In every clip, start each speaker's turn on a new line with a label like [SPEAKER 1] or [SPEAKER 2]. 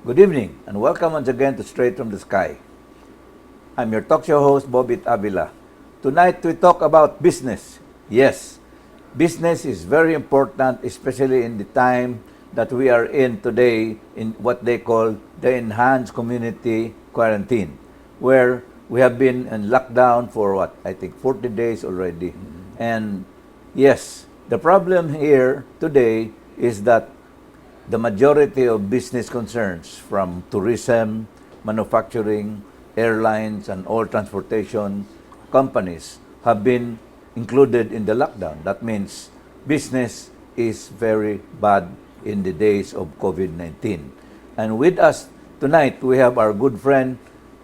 [SPEAKER 1] Good evening and welcome once again to Straight from the Sky. I'm your talk show host, Bobit Avila. Tonight we talk about business. Yes, business is very important, especially in the time that we are in today in what they call the enhanced community quarantine, where we have been in lockdown for I think 40 days already. And yes, the problem here today is that the majority of business concerns from tourism, manufacturing, airlines, and all transportation companies have been included in the lockdown. That means business is very bad in the days of COVID-19. And with us tonight, we have our good friend,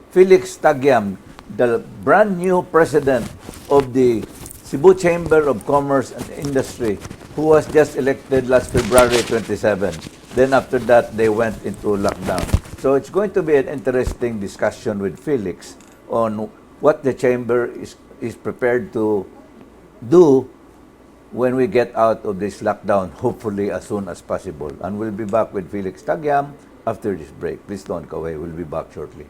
[SPEAKER 1] Felix Taguiam, the brand new president of the Cebu Chamber of Commerce and Industry, who was just elected last February 27. Then after that, they went into lockdown. So it's going to be an interesting discussion with Felix on what the chamber is prepared to do when we get out of this lockdown, hopefully as soon as possible. And we'll be back with Felix Taguiam after this break. Please don't go away. We'll be back shortly.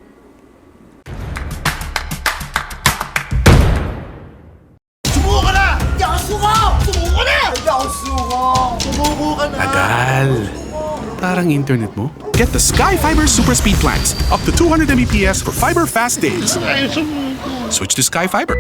[SPEAKER 2] Sumuko na! Hindi ako suko! Sumuko na! Hindi ako suko! Sumuko ka na!
[SPEAKER 3] Tagal. Parang internet mo. Get the Sky Fiber Super Speed plans. Up to 200 Mbps for fiber fast days.
[SPEAKER 2] Ay, sumuko!
[SPEAKER 3] Switch to Sky Fiber.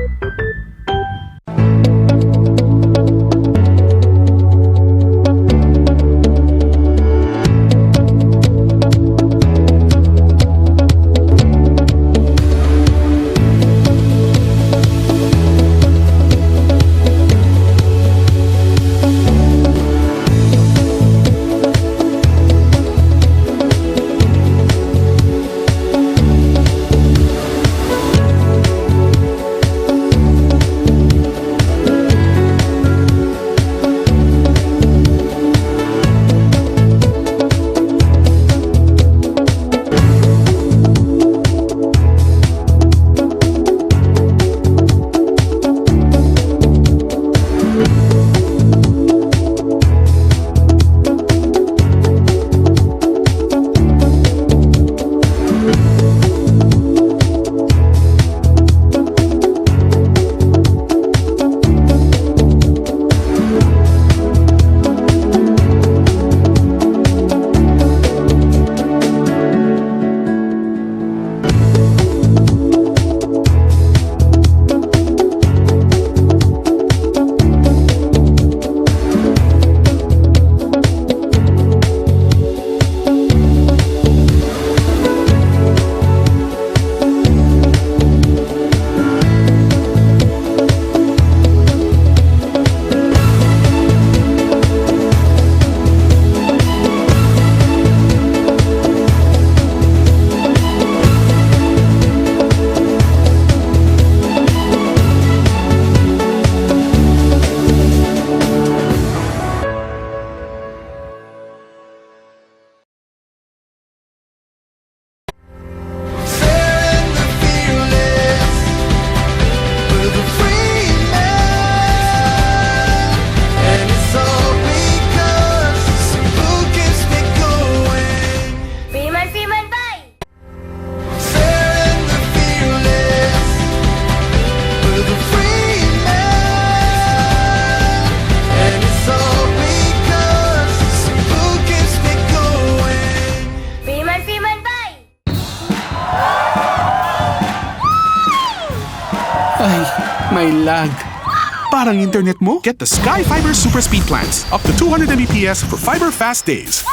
[SPEAKER 3] Ay, may lag. Parang internet mo? Get the Sky Fiber Super Speed plans. Up to 200 Mbps for fiber fast days.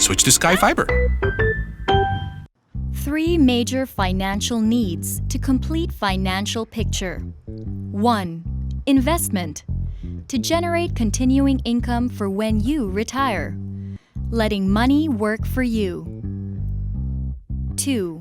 [SPEAKER 3] Switch to Sky Fiber.
[SPEAKER 4] 3 major financial needs to complete financial picture. 1. Investment. To generate continuing income for when you retire. Letting money work for you. 2.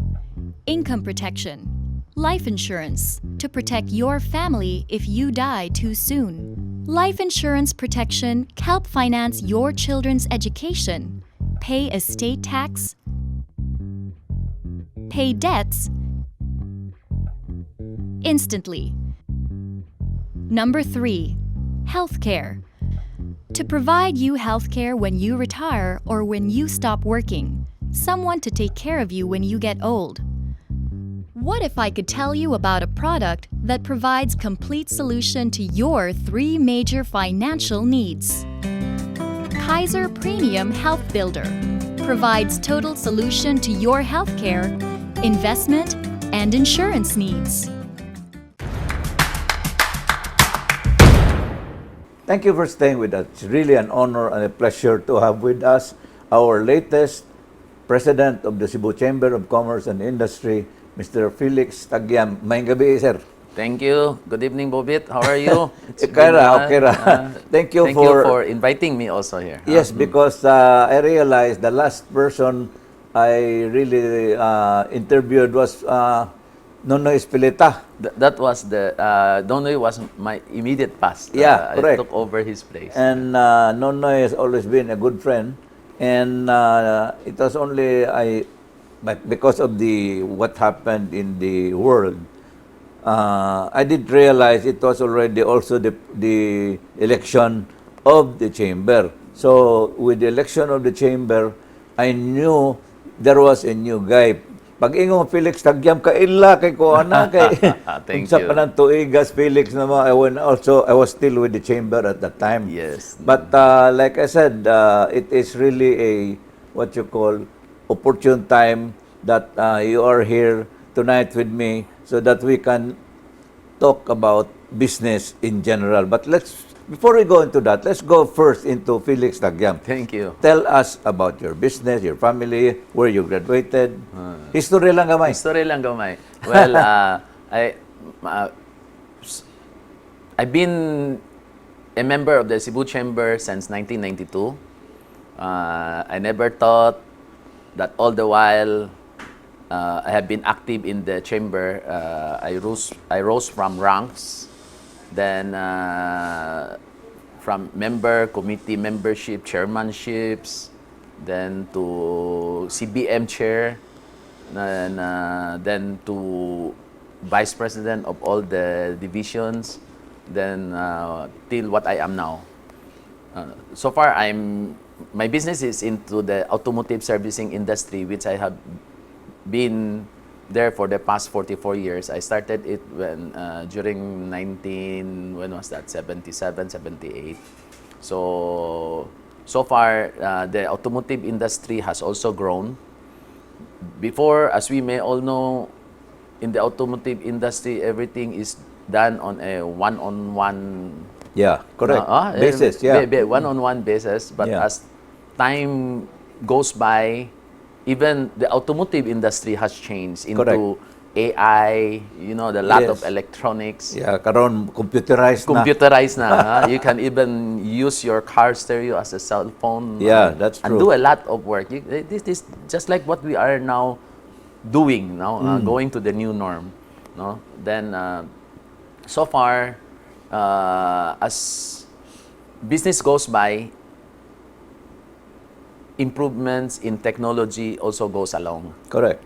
[SPEAKER 4] Income protection. Life insurance. To protect your family if you die too soon. Life insurance protection help finance your children's education, pay estate tax, pay debts instantly. Number 3. Healthcare. To provide you healthcare when you retire or when you stop working. someone to take care of you when you get old. What if I could tell you about a product that provides complete solution to your three major financial needs? Kaiser Premium Health Builder provides total solution to your healthcare, investment, and insurance needs.
[SPEAKER 1] Thank you for staying with us. It's really an honor and a pleasure to have with us our latest President of the Cebu Chamber of Commerce and Industry, Mr. Felix Taguiam. Maayong gabi, sir.
[SPEAKER 5] Thank you. Good evening, Bobit. How are you? It's
[SPEAKER 1] Okay
[SPEAKER 5] been,
[SPEAKER 1] ra, okay ra. Thank you
[SPEAKER 5] thank you
[SPEAKER 1] for-
[SPEAKER 5] for inviting me also here.
[SPEAKER 1] Yes, because I realized the last person I really interviewed was Nonoy Espileta.
[SPEAKER 5] That was the Donoy was my immediate past.
[SPEAKER 1] Yeah, correct.
[SPEAKER 5] I took over his place.
[SPEAKER 1] And Nonoy has always been a good friend. And it was only but because of what happened in the world, I did realize it was already also the election of the chamber. So with the election of the chamber, I knew there was a new guy. Pag ingon Felix Taguiam kaila kay ko ana kay
[SPEAKER 5] Thank
[SPEAKER 1] sa
[SPEAKER 5] you.
[SPEAKER 1] panang tuigas Felix naman I was still with the chamber at that time.
[SPEAKER 5] Yes.
[SPEAKER 1] But like I said, it is really a what you call opportune time that you are here tonight with me so that we can talk about business in general. But before we go into that, let's go first into Felix Taguiam.
[SPEAKER 5] Thank you.
[SPEAKER 1] Tell us about your business, your family, where you graduated. History lang gamay.
[SPEAKER 5] History lang gamay. Well, I've been a member of the Cebu Chamber since 1992. I never thought that all the while I have been active in the chamber. I rose from ranks, then from committee membership, chairmanships, then to CBM chair, and then to vice president of all the divisions, then till what I am now. So far, my business is into the automotive servicing industry, which I have been there for the past 44 years. I started it during when was that? 77, 78. So far, the automotive industry has also grown. Before, as we may all know, in the automotive industry, everything is done on a one-on-one
[SPEAKER 1] Yeah, correct. Basis, yeah.
[SPEAKER 5] one-on-one basis. But
[SPEAKER 1] Yeah.
[SPEAKER 5] as time goes by, even the automotive industry has changed into
[SPEAKER 1] Correct.
[SPEAKER 5] AI, the lot of
[SPEAKER 1] Yes.
[SPEAKER 5] electronics.
[SPEAKER 1] Yeah, karon computerized na.
[SPEAKER 5] Computerized na. You can even use your car stereo as a cell phone.
[SPEAKER 1] Yeah, that's
[SPEAKER 5] And
[SPEAKER 1] true.
[SPEAKER 5] do a lot of work. This is just like what we are now doing now, going to the new norm. No? Then, so far, as business goes by, improvements in technology also goes along.
[SPEAKER 1] Correct.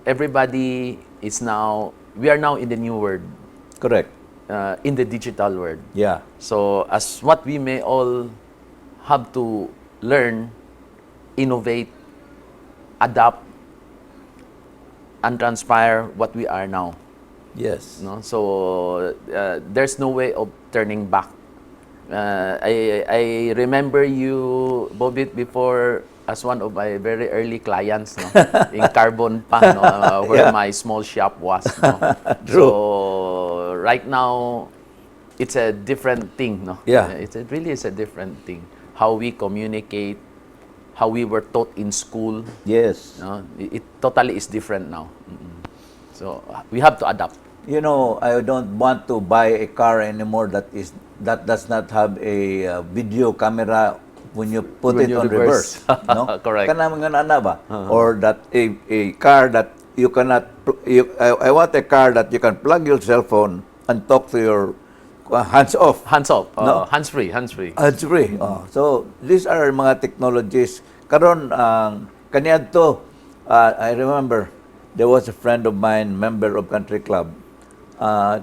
[SPEAKER 5] Everybody we are now in the new world,
[SPEAKER 1] Correct.
[SPEAKER 5] in the digital world.
[SPEAKER 1] Yeah.
[SPEAKER 5] So as what we may all have to learn, innovate, adapt, and transpire what we are now.
[SPEAKER 1] Yes.
[SPEAKER 5] No? So there's no way of turning back. I remember you, Bobit, before as one of my very early clients, no? In Carbon pa, no? Where
[SPEAKER 1] Yeah.
[SPEAKER 5] my small shop was. No?
[SPEAKER 1] True.
[SPEAKER 5] So right now, it's a different thing. No?
[SPEAKER 1] Yeah.
[SPEAKER 5] It really is a different thing. How we communicate, how we were taught in school.
[SPEAKER 1] Yes.
[SPEAKER 5] No? It totally is different now. So we have to adapt.
[SPEAKER 1] You know, I don't want to buy a car anymore that does not have a video camera when you put
[SPEAKER 5] When
[SPEAKER 1] it
[SPEAKER 5] you
[SPEAKER 1] on reverse.
[SPEAKER 5] reverse.
[SPEAKER 1] No?
[SPEAKER 5] Correct.
[SPEAKER 1] Kana mga ana ba? Or that a car that you cannot I want a car that you can plug your cell phone and talk to your hands off.
[SPEAKER 5] Hands off.
[SPEAKER 1] No.
[SPEAKER 5] Hands free. Hands free.
[SPEAKER 1] Hands free. So these are mga technologies. Karon kaniadto I remember there was a friend of mine, member of country club.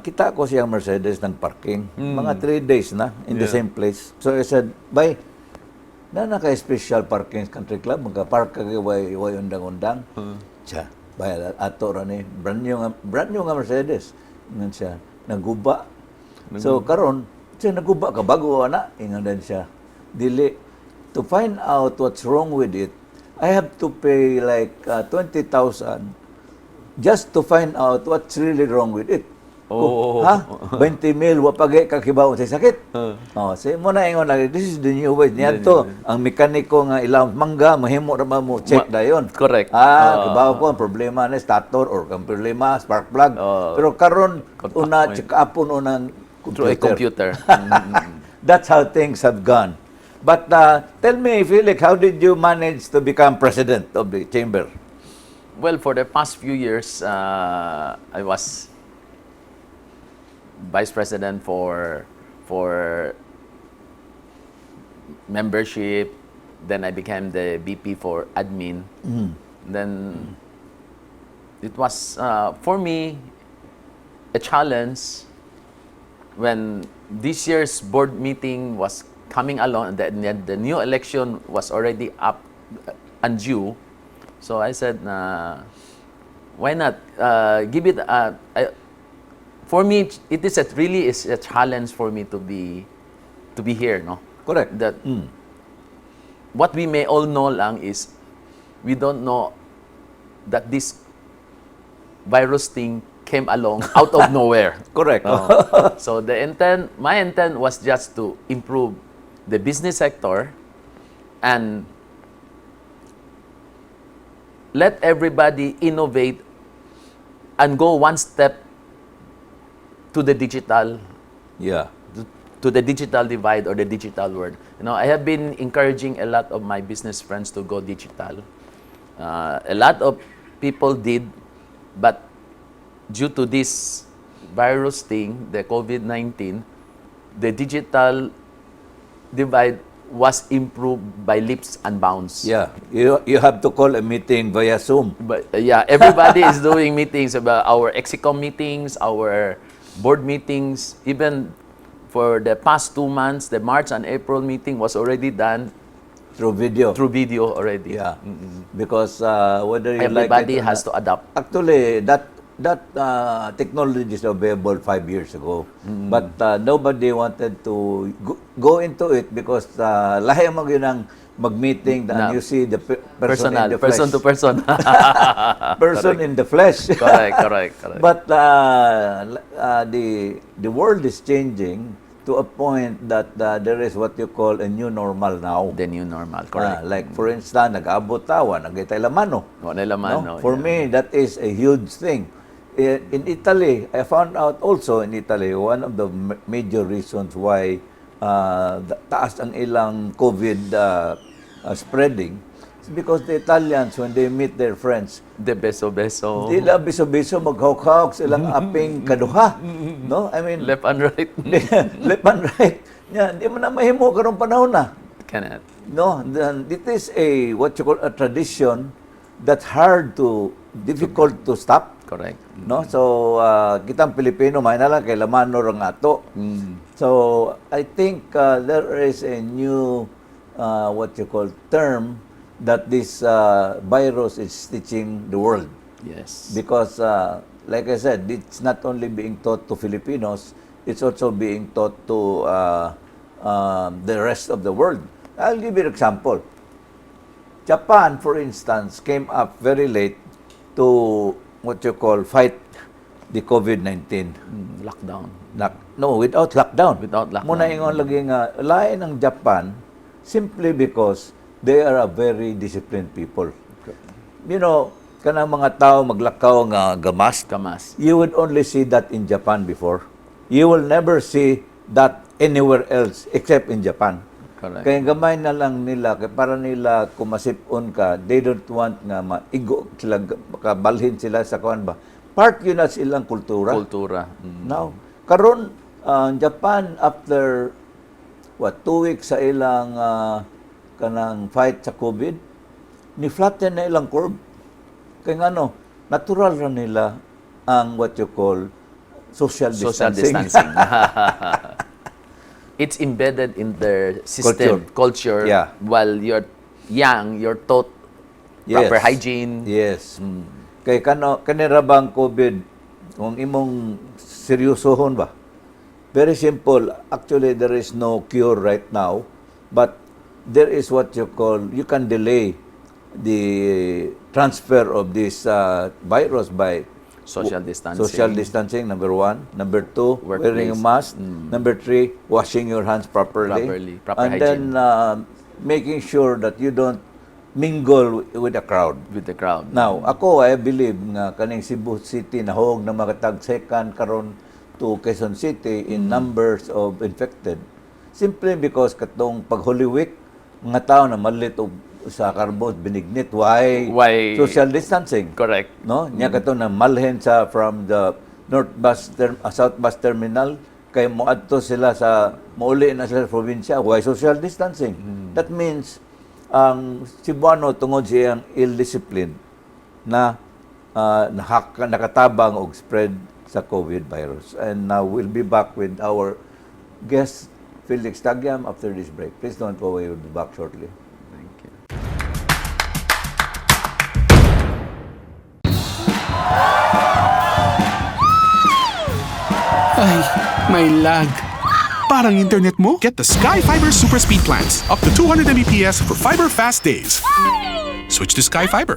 [SPEAKER 1] Kita ko siyang Mercedes ng parking. Mga 3 days na in the same place. So I said, "Bye, na naka-special parking country club, magka-park ka way undang-undang. Siya, bayad ato ra ni brand new nga Mercedes. Ngan siya naguba. So karon siya naguba ka bago ana ingon din siya. Dili to find out what's wrong with it. I have to pay like 20,000 just to find out what's really wrong with it.
[SPEAKER 5] Oh.
[SPEAKER 1] Ha? 20 mil wa pagay kakibaw sa sakit. Say mo na ingon lagi, this is the new way. Niya to, ang mekaniko nga ilaw mangga mahimo ra ba mo check dayon.
[SPEAKER 5] Correct.
[SPEAKER 1] Kibaw ko ang problema na starter or ang problema spark plug. Pero karon una check upon unang
[SPEAKER 5] Through a computer.
[SPEAKER 1] That's how things have gone. But tell me, Felix, how did you manage to become president of the chamber?
[SPEAKER 5] Well, for the past few years, I was vice president for membership. Then I became the VP for admin. Then it was for me a challenge when this year's board meeting was coming along. The new election was already up and due. So I said, why not give it for me, it is really a challenge for me to be here, no?
[SPEAKER 1] Correct.
[SPEAKER 5] That what we may all know lang is we don't know that this virus thing came along out of nowhere.
[SPEAKER 1] Correct.
[SPEAKER 5] So my intent was just to improve the business sector and let everybody innovate and go one step to the digital,
[SPEAKER 1] Yeah.
[SPEAKER 5] to the digital divide or the digital world. I have been encouraging a lot of my business friends to go digital. A lot of people did, but due to this virus thing, the COVID-19, the digital divide was improved by leaps and bounds.
[SPEAKER 1] Yeah. You have to call a meeting via Zoom.
[SPEAKER 5] But everybody is doing meetings about our Exicom meetings, our board meetings. Even for the past 2 months, the March and April meeting was already done
[SPEAKER 1] Through video.
[SPEAKER 5] through video already.
[SPEAKER 1] Yeah. Because whether you
[SPEAKER 5] Everybody
[SPEAKER 1] like it or
[SPEAKER 5] has
[SPEAKER 1] not-
[SPEAKER 5] to adapt.
[SPEAKER 1] Actually, that technology is available 5 years ago. But nobody wanted to go into it because lahi mo yun ang mag-meeting and you see the person in the
[SPEAKER 5] person
[SPEAKER 1] flesh.
[SPEAKER 5] to person.
[SPEAKER 1] Person in the flesh.
[SPEAKER 5] correct.
[SPEAKER 1] But the world is changing to a point that there is what you call a new normal now.
[SPEAKER 5] The new normal, correct.
[SPEAKER 1] Like for instance, nag-abot tawa, nagitay lamano.
[SPEAKER 5] Wala laman, no?
[SPEAKER 1] For me, that is a huge thing. In Italy, I found out also in Italy, one of the major reasons why taas ang ilang COVID spreading is because the Italians, when they meet their friends,
[SPEAKER 5] The beso-beso.
[SPEAKER 1] sila biso-biso maghawk-hawk silang aping kaduha. No? I mean,
[SPEAKER 5] Left and right.
[SPEAKER 1] left and right. Yan, di mo na mahimo karong panahon na.
[SPEAKER 5] Cannot.
[SPEAKER 1] No, then it is a what you call a tradition that's difficult to stop.
[SPEAKER 5] Correct.
[SPEAKER 1] No, so kitang Pilipino may na lang kay lamano ra nga ato. So I think there is a new what you call term that this virus is teaching the world,
[SPEAKER 5] Yes.
[SPEAKER 1] because like I said, it's not only being taught to Filipinos, it's also being taught to the rest of the world. I'll give you an example. Japan, for instance, came up very late to what you call fight the COVID-19.
[SPEAKER 5] Lockdown.
[SPEAKER 1] No, without lockdown.
[SPEAKER 5] Without lockdown.
[SPEAKER 1] Muna ingon lagi nga, lain ang Japan simply because they are a very disciplined people. You know, kanang mga tao maglakaw nga gamas,
[SPEAKER 5] Kamas.
[SPEAKER 1] you would only see that in Japan before. You will never see that anywhere else except in Japan.
[SPEAKER 5] Correct.
[SPEAKER 1] Kaya gamay na lang nila, kaya para nila kumasipon ka, they don't want nga maigo sila, makabalhin sila sa kuan ba. Part yun na silang kultura.
[SPEAKER 5] Kultura.
[SPEAKER 1] Now, karon Japan after 2 weeks sa ilang kanang fight sa COVID, ni flatten na ilang curve. Kaya nga natural ra nila ang what you call social
[SPEAKER 5] Social
[SPEAKER 1] distancing.
[SPEAKER 5] distancing. it's embedded in their system, culture.
[SPEAKER 1] Yeah.
[SPEAKER 5] While you're young, you're taught proper hygiene.
[SPEAKER 1] Yes. Kay kanira bang COVID, kung imong seryosohon ba? Very simple. Actually, there is no cure right now, but there is what you call, you can delay the transfer of this virus by
[SPEAKER 5] Social distancing.
[SPEAKER 1] social distancing, number 1. Number 2,
[SPEAKER 5] Workplace.
[SPEAKER 1] wearing a mask. Number 3, washing your hands properly.
[SPEAKER 5] Proper
[SPEAKER 1] and
[SPEAKER 5] hygiene.
[SPEAKER 1] then making sure that you don't mingle with the crowd.
[SPEAKER 5] With the crowd.
[SPEAKER 1] Now, ako, I believe nga kaning Cebu City nahog na makatag second karon to Quezon City in numbers of infected. Simply because katong pag Holy Week, mga tao na malit og sa karbon binignit. Why social distancing?
[SPEAKER 5] Correct.
[SPEAKER 1] No? Nya katong na malhen sa from the south bus terminal kay moadto sila sa mauli na sila sa probinsya. Why social distancing? That means ang Cebuano tungod siyang ill-discipline na nakatabang og spread sa COVID virus. And now we'll be back with our guest, Felix Taguiam, after this break. Please don't go away. We'll be back shortly.
[SPEAKER 5] Thank you.
[SPEAKER 3] Ay, may lag. Parang internet mo? Get the Sky Fiber Super Speed Plans. Up to 200 Mbps for fiber fast days. Switch to Sky Fiber.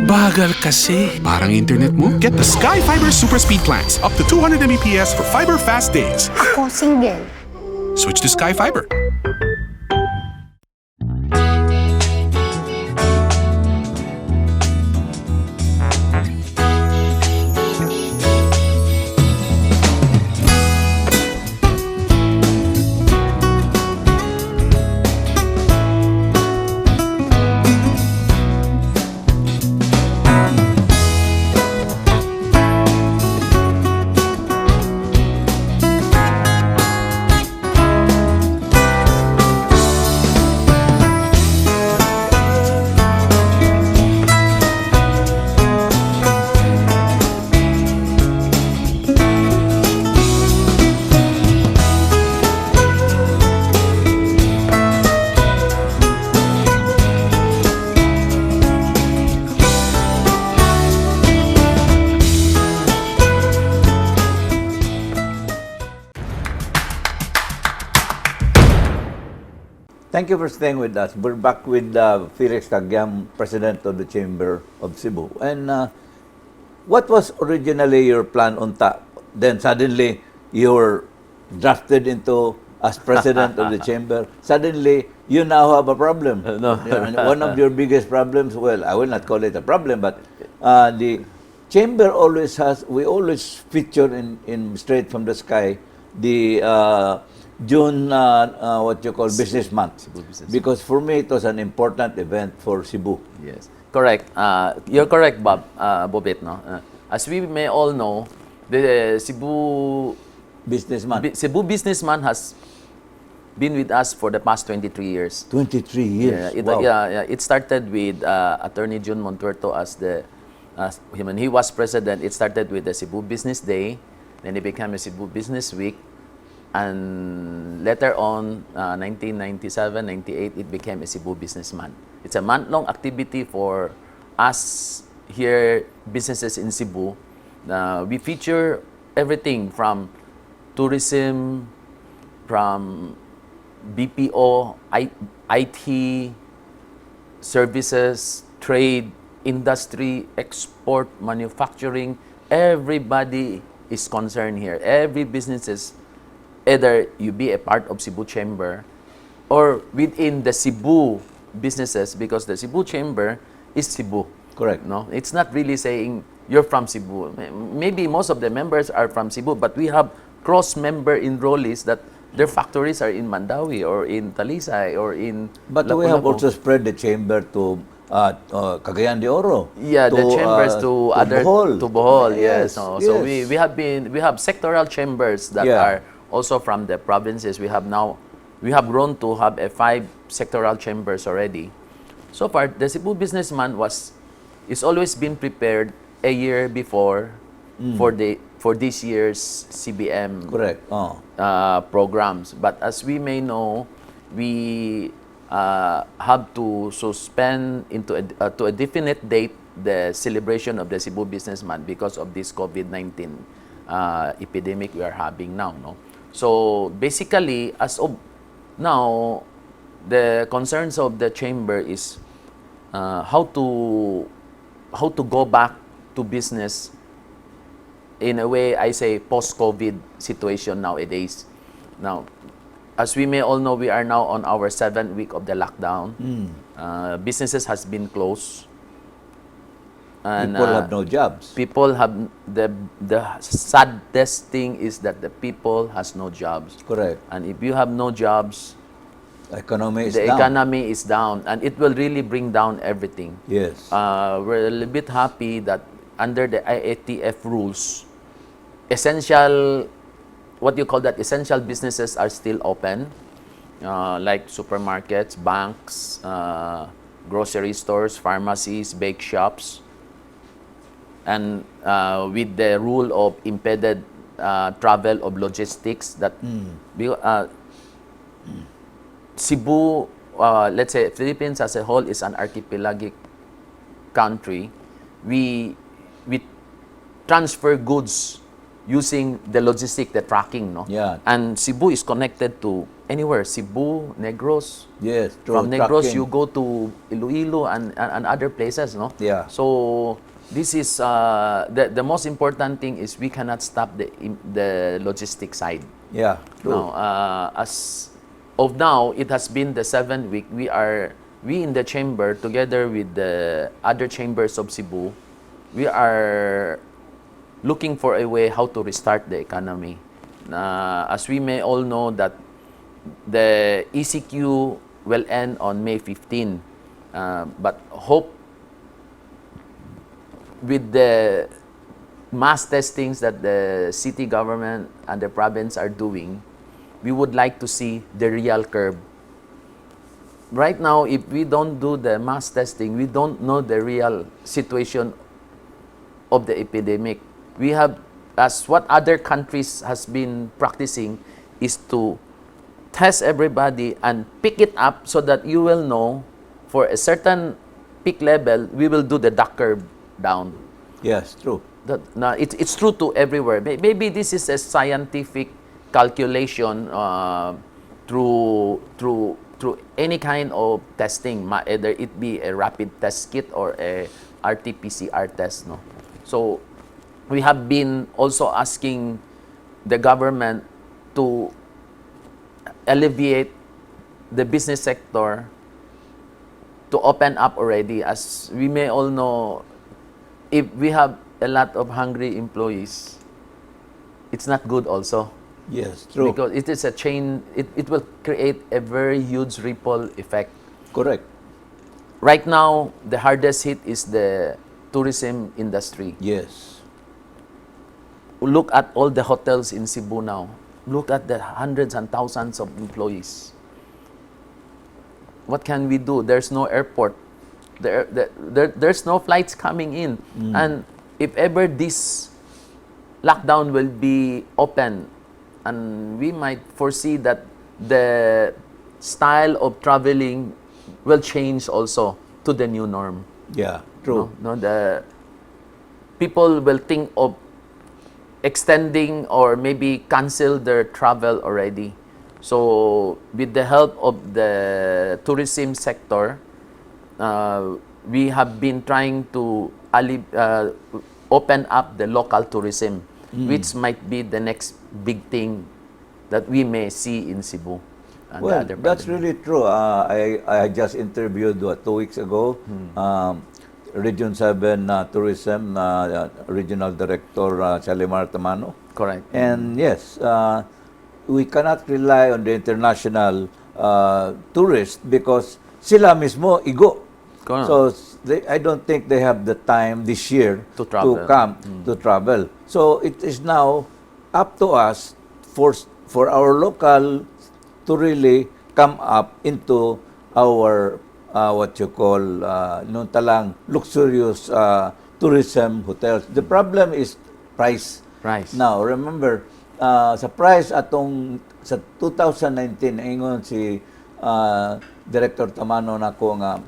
[SPEAKER 3] Bagal kasi. Parang internet mo? Get the Sky Fiber Super Speed Plans. Up to 200 Mbps for fiber fast days.
[SPEAKER 6] Ako single.
[SPEAKER 3] Switch to Sky Fiber.
[SPEAKER 1] Thank you for staying with us. We're back with Felix Taguiam, President of the Chamber of Cebu. And what was originally your plan on top? Then suddenly you were drafted into as President of the Chamber. Suddenly you now have a problem.
[SPEAKER 5] No.
[SPEAKER 1] And one of your biggest problems, well, I will not call it a problem, but the Chamber always has, we always feature in Straight from the Sky, the June, what you call Business Month.
[SPEAKER 5] Cebu Business
[SPEAKER 1] Because for me, it was an important event for Cebu.
[SPEAKER 5] Yes, correct. You're correct, Bobit. No, as we may all know, the
[SPEAKER 1] Business Month.
[SPEAKER 5] Cebu Businessman has been with us for the past 23 years.
[SPEAKER 1] 23 years.
[SPEAKER 5] Yeah,
[SPEAKER 1] Wow.
[SPEAKER 5] it started with Attorney June Montuerto when he was president. It started with the Cebu Business Day, then it became a Cebu Business Week, and later on, 1997, 98, it became a Cebu Businessman. It's a month-long activity for us here, businesses in Cebu. We feature everything from tourism, from BPO, IT, services, trade, industry, export, manufacturing. Everybody is concerned here. Every businesses, either you be a part of Cebu Chamber or within the Cebu businesses, because the Cebu Chamber is Cebu.
[SPEAKER 1] Correct.
[SPEAKER 5] No, it's not really saying you're from Cebu. Maybe most of the members are from Cebu, but we have cross-member enrollees that their factories are in Mandawi or in Talisay or in
[SPEAKER 1] But we have
[SPEAKER 5] Lapu-Lapu.
[SPEAKER 1] also spread the chamber to Cagayan de Oro.
[SPEAKER 5] Yeah, the chambers to other
[SPEAKER 1] Bohol.
[SPEAKER 5] to Bohol.
[SPEAKER 1] Yes,
[SPEAKER 5] Yes. So
[SPEAKER 1] yes.
[SPEAKER 5] we have sectoral chambers that
[SPEAKER 1] Yeah.
[SPEAKER 5] are also from the provinces. We have grown to have 5 sectoral chambers already. So far, the Cebu Businessman is always been prepared a year before for this year's CBM
[SPEAKER 1] Correct.
[SPEAKER 5] programs. But as we may know, we have to suspend to a definite date the celebration of the Cebu Businessman because of this COVID-19 epidemic we are having now. No? So basically, as of now, the concerns of the chamber is how to go back to business in a way, I say, post-COVID situation nowadays. Now, as we may all know, we are now on our 7th week of the lockdown. Businesses has been closed. And,
[SPEAKER 1] People have no jobs.
[SPEAKER 5] People have the saddest thing is that the people has no jobs.
[SPEAKER 1] Correct.
[SPEAKER 5] And if you have no jobs,
[SPEAKER 1] Economy is
[SPEAKER 5] the
[SPEAKER 1] down.
[SPEAKER 5] economy is down, and it will really bring down everything.
[SPEAKER 1] Yes.
[SPEAKER 5] We're a little bit happy that under the IATF rules, essential businesses are still open, like supermarkets, banks, grocery stores, pharmacies, bake shops, and with the rule of impeded travel of logistics that Cebu, let's say Philippines as a whole is an archipelagic country. We transfer goods using the logistic, the tracking, no?
[SPEAKER 1] Yeah.
[SPEAKER 5] And Cebu is connected to anywhere. Cebu, Negros.
[SPEAKER 1] Yes.
[SPEAKER 5] From Negros,
[SPEAKER 1] trucking.
[SPEAKER 5] you go to Iloilo and other places, no?
[SPEAKER 1] Yeah.
[SPEAKER 5] So this is the most important thing is we cannot stop the logistic side.
[SPEAKER 1] Yeah. True.
[SPEAKER 5] Now, as of now, it has been the 7th week. We in the chamber, together with the other chambers of Cebu, we are looking for a way how to restart the economy. As we may all know that the ECQ will end on May 15, but hope with the mass testings that the city government and the province are doing, we would like to see the real curve. Right now, if we don't do the mass testing, we don't know the real situation of the epidemic. We have, as what other countries has been practicing, is to test everybody and pick it up so that you will know for a certain peak level, we will do the duck curve down.
[SPEAKER 1] Yes, true.
[SPEAKER 5] Now, it's true to everywhere. Maybe this is a scientific calculation through through any kind of testing, either it be a rapid test kit or a RT-PCR test, no. So we have been also asking the government to alleviate the business sector to open up already. As we may all know, if we have a lot of hungry employees, it's not good also.
[SPEAKER 1] Yes, true.
[SPEAKER 5] Because it is a chain, it will create a very huge ripple effect.
[SPEAKER 1] Correct.
[SPEAKER 5] Right now, the hardest hit is the tourism industry.
[SPEAKER 1] Yes.
[SPEAKER 5] Look at all the hotels in Cebu now. Look at the hundreds and thousands of employees. What can we do? There's no airport. There's no flights coming in. And if ever this lockdown will be open, and we might foresee that the style of traveling will change also to the new norm.
[SPEAKER 1] Yeah, true.
[SPEAKER 5] No, the people will think of extending or maybe cancel their travel already. So with the help of the tourism sector, we have been trying to open up the local tourism, which might be the next big thing that we may see in Cebu. And
[SPEAKER 1] Well,
[SPEAKER 5] the other
[SPEAKER 1] that's
[SPEAKER 5] provinces.
[SPEAKER 1] really true. I just interviewed 2 weeks ago Region 7 Tourism Regional Director Shalimar Tamano.
[SPEAKER 5] Correct.
[SPEAKER 1] And yes, we cannot rely on the international tourists because sila mismo igo.
[SPEAKER 5] Correct.
[SPEAKER 1] So I don't think they have the time this year
[SPEAKER 5] To travel.
[SPEAKER 1] come to travel. So it is now up to us for our local to really come up into our what you call nung talang luxurious tourism hotels. The problem is price.
[SPEAKER 5] Price.
[SPEAKER 1] Now, remember, sa price atong sa 2019, ingon si Director Tamano nako nga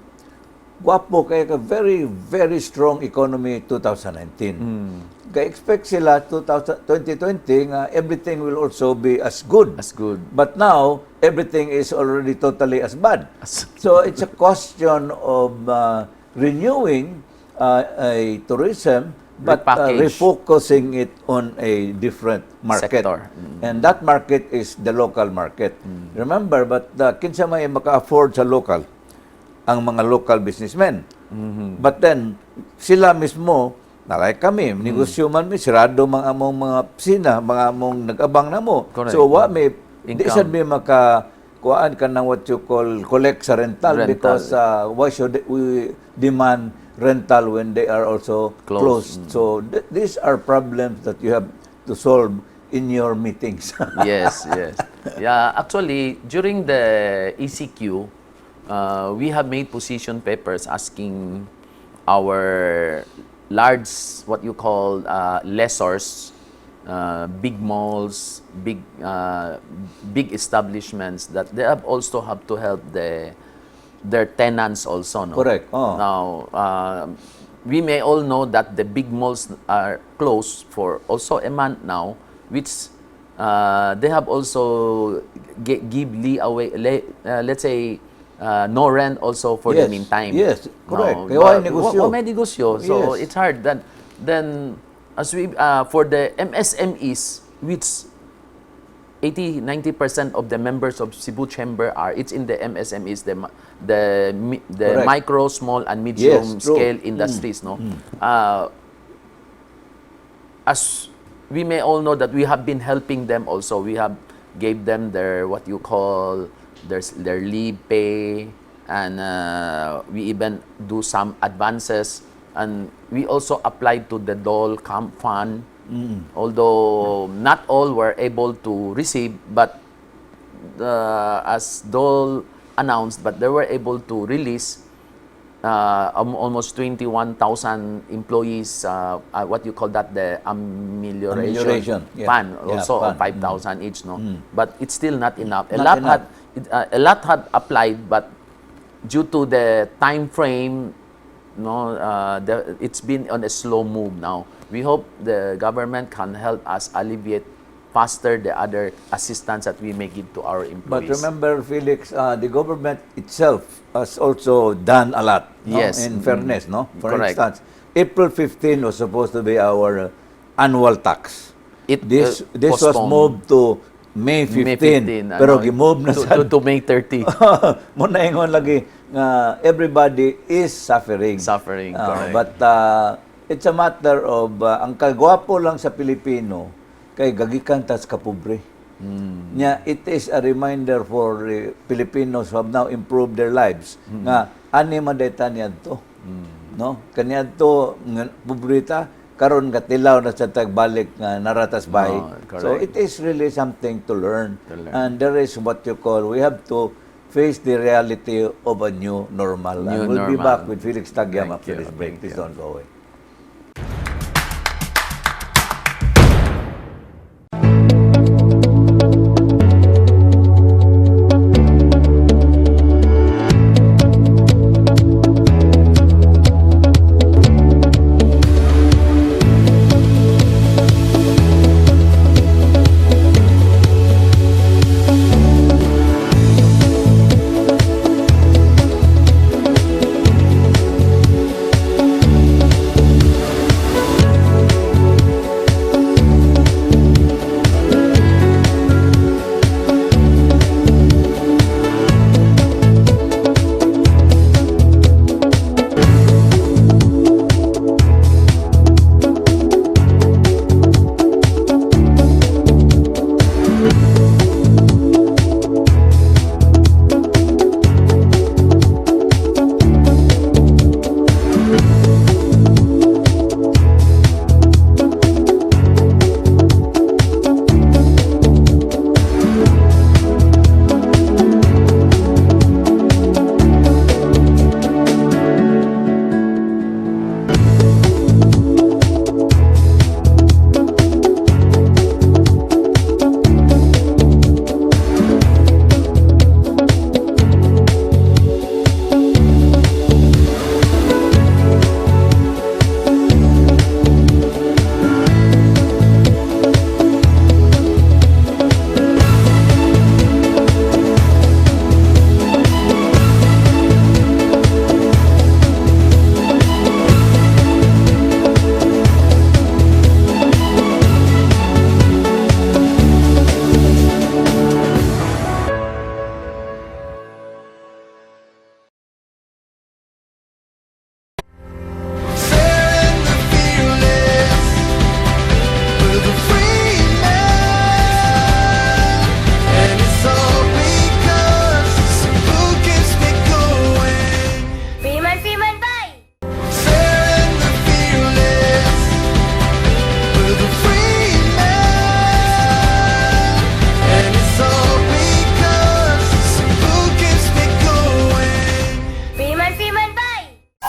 [SPEAKER 1] guwapo kay ka very very strong economy 2019. Kay expect sila 2020 nga everything will also be as good.
[SPEAKER 5] As good.
[SPEAKER 1] But now everything is already totally as bad. So it's a question of renewing a tourism but
[SPEAKER 5] Repackage.
[SPEAKER 1] refocusing it on a different market.
[SPEAKER 5] Sector.
[SPEAKER 1] And that market is the local market. Remember, but kinsa may maka-afford sa local ang mga local businessmen. But then, sila mismo, nalay kami, negosyo man mi, sirado mga among mga pisina, mga among nag-abang na mo.
[SPEAKER 5] Correct.
[SPEAKER 1] So, wa may,
[SPEAKER 5] Income.
[SPEAKER 1] di sad may kuhaan ka ng what you call collect sa rental,
[SPEAKER 5] Rental.
[SPEAKER 1] because why should we demand rental when they are also
[SPEAKER 5] Closed.
[SPEAKER 1] closed? So, these are problems that you have to solve in your meetings.
[SPEAKER 5] Yes, yes. Yeah, actually, during the ECQ, we have made position papers asking our large, what you call lessors, big malls, big establishments, that they have also have to help their tenants also. No?
[SPEAKER 1] Correct. Oh.
[SPEAKER 5] Now, we may all know that the big malls are closed for also a month now, which they have also give leeway, let's say, no rent also for the
[SPEAKER 1] Yes,
[SPEAKER 5] meantime.
[SPEAKER 1] yes, correct.
[SPEAKER 5] No,
[SPEAKER 1] Kaya wala negosyo.
[SPEAKER 5] may negosyo. So
[SPEAKER 1] Yes.
[SPEAKER 5] it's hard. Then as we for the MSMEs, which 80-90% of the members of Cebu Chamber it's in the MSMEs, the
[SPEAKER 1] Correct.
[SPEAKER 5] micro, small, and medium
[SPEAKER 1] Yes, true.
[SPEAKER 5] scale industries. No, as we may all know that we have been helping them also. We have gave them their what you call their leave pay, and we even do some advances, and we also applied to the DOL Camp Fund. Although not all were able to receive, but as DOL announced, but they were able to release almost 21,000 employees, what you call that, the amelioration
[SPEAKER 1] Yeah.
[SPEAKER 5] fund,
[SPEAKER 1] Yeah,
[SPEAKER 5] also
[SPEAKER 1] fund.
[SPEAKER 5] 5,000 each, no? But it's still not enough.
[SPEAKER 1] Not enough.
[SPEAKER 5] A lot had applied, but due to the time frame, no, it's been on a slow move now. We hope the government can help us alleviate foster the other assistance that we may give to our
[SPEAKER 1] But
[SPEAKER 5] employees.
[SPEAKER 1] remember, Felix, the government itself has also done a lot. No?
[SPEAKER 5] Yes.
[SPEAKER 1] In fairness, no? For
[SPEAKER 5] Correct.
[SPEAKER 1] instance, April 15 was supposed to be our annual tax. This was
[SPEAKER 5] postponed.
[SPEAKER 1] moved to May 15,
[SPEAKER 5] May 15,
[SPEAKER 1] pero
[SPEAKER 5] ano,
[SPEAKER 1] gi-move na sa
[SPEAKER 5] to May 30.
[SPEAKER 1] muna ingon lagi nga everybody is suffering.
[SPEAKER 5] Suffering,
[SPEAKER 1] Ah,
[SPEAKER 5] correct.
[SPEAKER 1] but it's a matter of ang kagwapo lang sa Pilipino kay gagikan tas kapobre. Nya it is a reminder for Filipinos who have now improved their lives nga ani man dayta niadto. No? Kaniadto nga pobreta karon gatilaw na sa tagbalik nga naratas bahay.
[SPEAKER 5] correct.
[SPEAKER 1] So it is really something to learn.
[SPEAKER 5] To learn.
[SPEAKER 1] And there is what you call, we have to face the reality of a new normal.
[SPEAKER 5] New
[SPEAKER 1] And we'll be
[SPEAKER 5] normal.
[SPEAKER 1] back with Felix Taguiam
[SPEAKER 5] Thank
[SPEAKER 1] after
[SPEAKER 5] you,
[SPEAKER 1] this break.
[SPEAKER 5] thank
[SPEAKER 1] Please
[SPEAKER 5] you.
[SPEAKER 1] don't go away.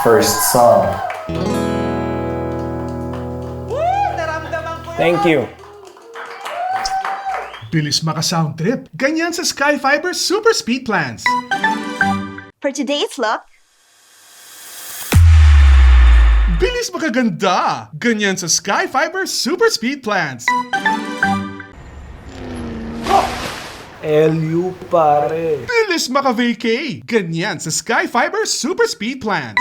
[SPEAKER 6] First song. Thank you.
[SPEAKER 3] Bilis maka-sound trip. Ganyan sa Sky Fiber Super Speed Plans.
[SPEAKER 7] For today's look,
[SPEAKER 3] Bilis makaganda. Ganyan sa Sky Fiber Super Speed Plans.
[SPEAKER 6] LU pare.
[SPEAKER 3] Bilis maka-vacay. Ganyan sa Sky Fiber Super Speed Plans.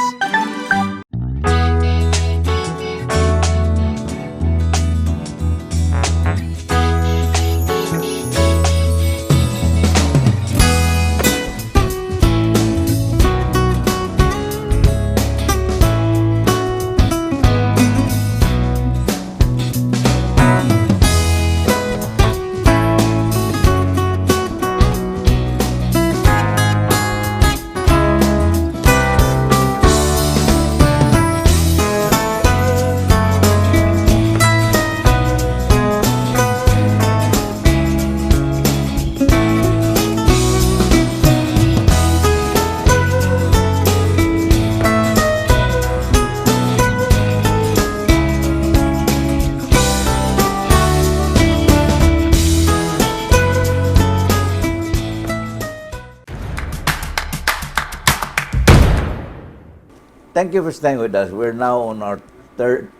[SPEAKER 1] Thank you for staying with us. We're now on our third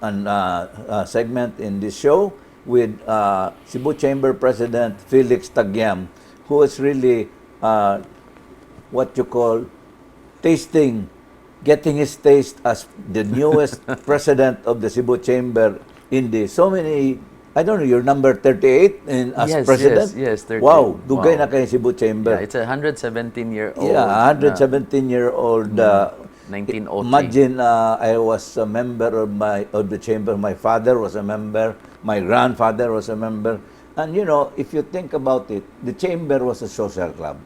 [SPEAKER 1] segment in this show, with Cebu Chamber President Felix Taguiam, who is really what you call getting his taste as the newest president of the Cebu Chamber in the so many. I don't know, you're number 38 as
[SPEAKER 5] Yes,
[SPEAKER 1] president?
[SPEAKER 5] yes, 38.
[SPEAKER 1] Wow, dugay
[SPEAKER 5] Wow.
[SPEAKER 1] na kayo Cebu Chamber.
[SPEAKER 5] Yeah, it's a 117-year-old.
[SPEAKER 1] Yeah, 117-year-old.
[SPEAKER 5] 1903.
[SPEAKER 1] Imagine, I was a member of the chamber. My father was a member. My grandfather was a member. And you know, if you think about it, the chamber was a social club.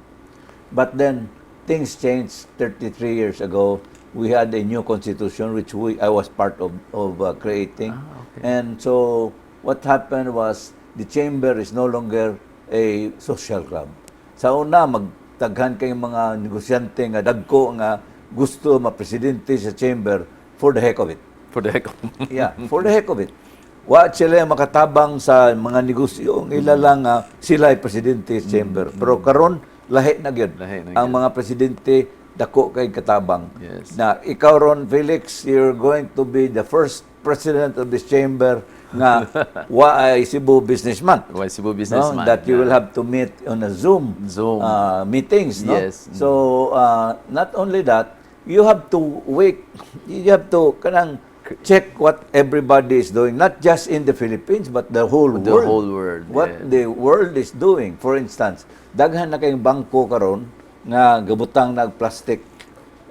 [SPEAKER 1] But then things changed 33 years ago. We had a new constitution, which I was part of creating.
[SPEAKER 5] Okay.
[SPEAKER 1] And so what happened was the chamber is no longer a social club. Sa una, magtaghan kayong mga negosyante nga dagko nga gusto ma-presidente sa chamber for the heck of it.
[SPEAKER 5] For the heck of
[SPEAKER 1] Yeah, for the heck of it. Wa sila makatabang sa mga negosyo, ila lang sila ay presidente sa chamber. Pero karon lahi na gyud.
[SPEAKER 5] Lahi na
[SPEAKER 1] Ang
[SPEAKER 5] gyud.
[SPEAKER 1] mga presidente dako kay katabang.
[SPEAKER 5] Yes.
[SPEAKER 1] Na ikaw ron, Felix, you're going to be the first president of this chamber nga wa ay Cebu businessman.
[SPEAKER 5] Why Cebu
[SPEAKER 1] No?
[SPEAKER 5] businessman?
[SPEAKER 1] That you will have to meet on a Zoom meetings. No?
[SPEAKER 5] Yes.
[SPEAKER 1] So, not only that, you have to kanang check what everybody is doing, not just in the Philippines, but the whole
[SPEAKER 5] The
[SPEAKER 1] world.
[SPEAKER 5] whole world,
[SPEAKER 1] What
[SPEAKER 5] yeah.
[SPEAKER 1] the world is doing. For instance, daghan na kayong bangko karon nga gabutang nag-plastic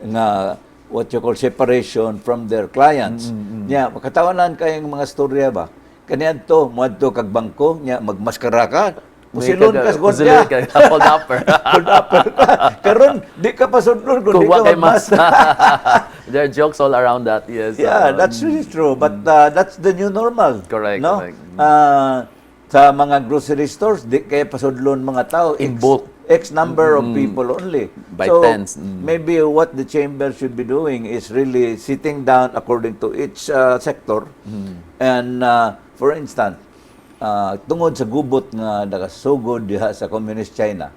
[SPEAKER 1] nga what you call separation from their clients. Nya makatawanan kayong mga storya ba? Kaniadto moadto kag bangko nya magmaskara ka. Pusilon ka sa gordya.
[SPEAKER 5] Hold upper.
[SPEAKER 1] Hold upper ka. Karon di ka pasudlon kung
[SPEAKER 5] Kung
[SPEAKER 1] di
[SPEAKER 5] wa
[SPEAKER 1] ka
[SPEAKER 5] kay mas.
[SPEAKER 1] magmas.
[SPEAKER 5] There are jokes all around that. Yes.
[SPEAKER 1] Yeah, that's really true. But that's the new normal.
[SPEAKER 5] Correct,
[SPEAKER 1] No?
[SPEAKER 5] correct.
[SPEAKER 1] Sa mga grocery stores, di kaya pasudlon mga tao.
[SPEAKER 5] In bulk.
[SPEAKER 1] X number of people only.
[SPEAKER 5] By
[SPEAKER 1] so,
[SPEAKER 5] tens.
[SPEAKER 1] maybe what the chamber should be doing is really sitting down according to each sector. And for instance, tungod sa gubot nga nakasugod diha sa Communist China,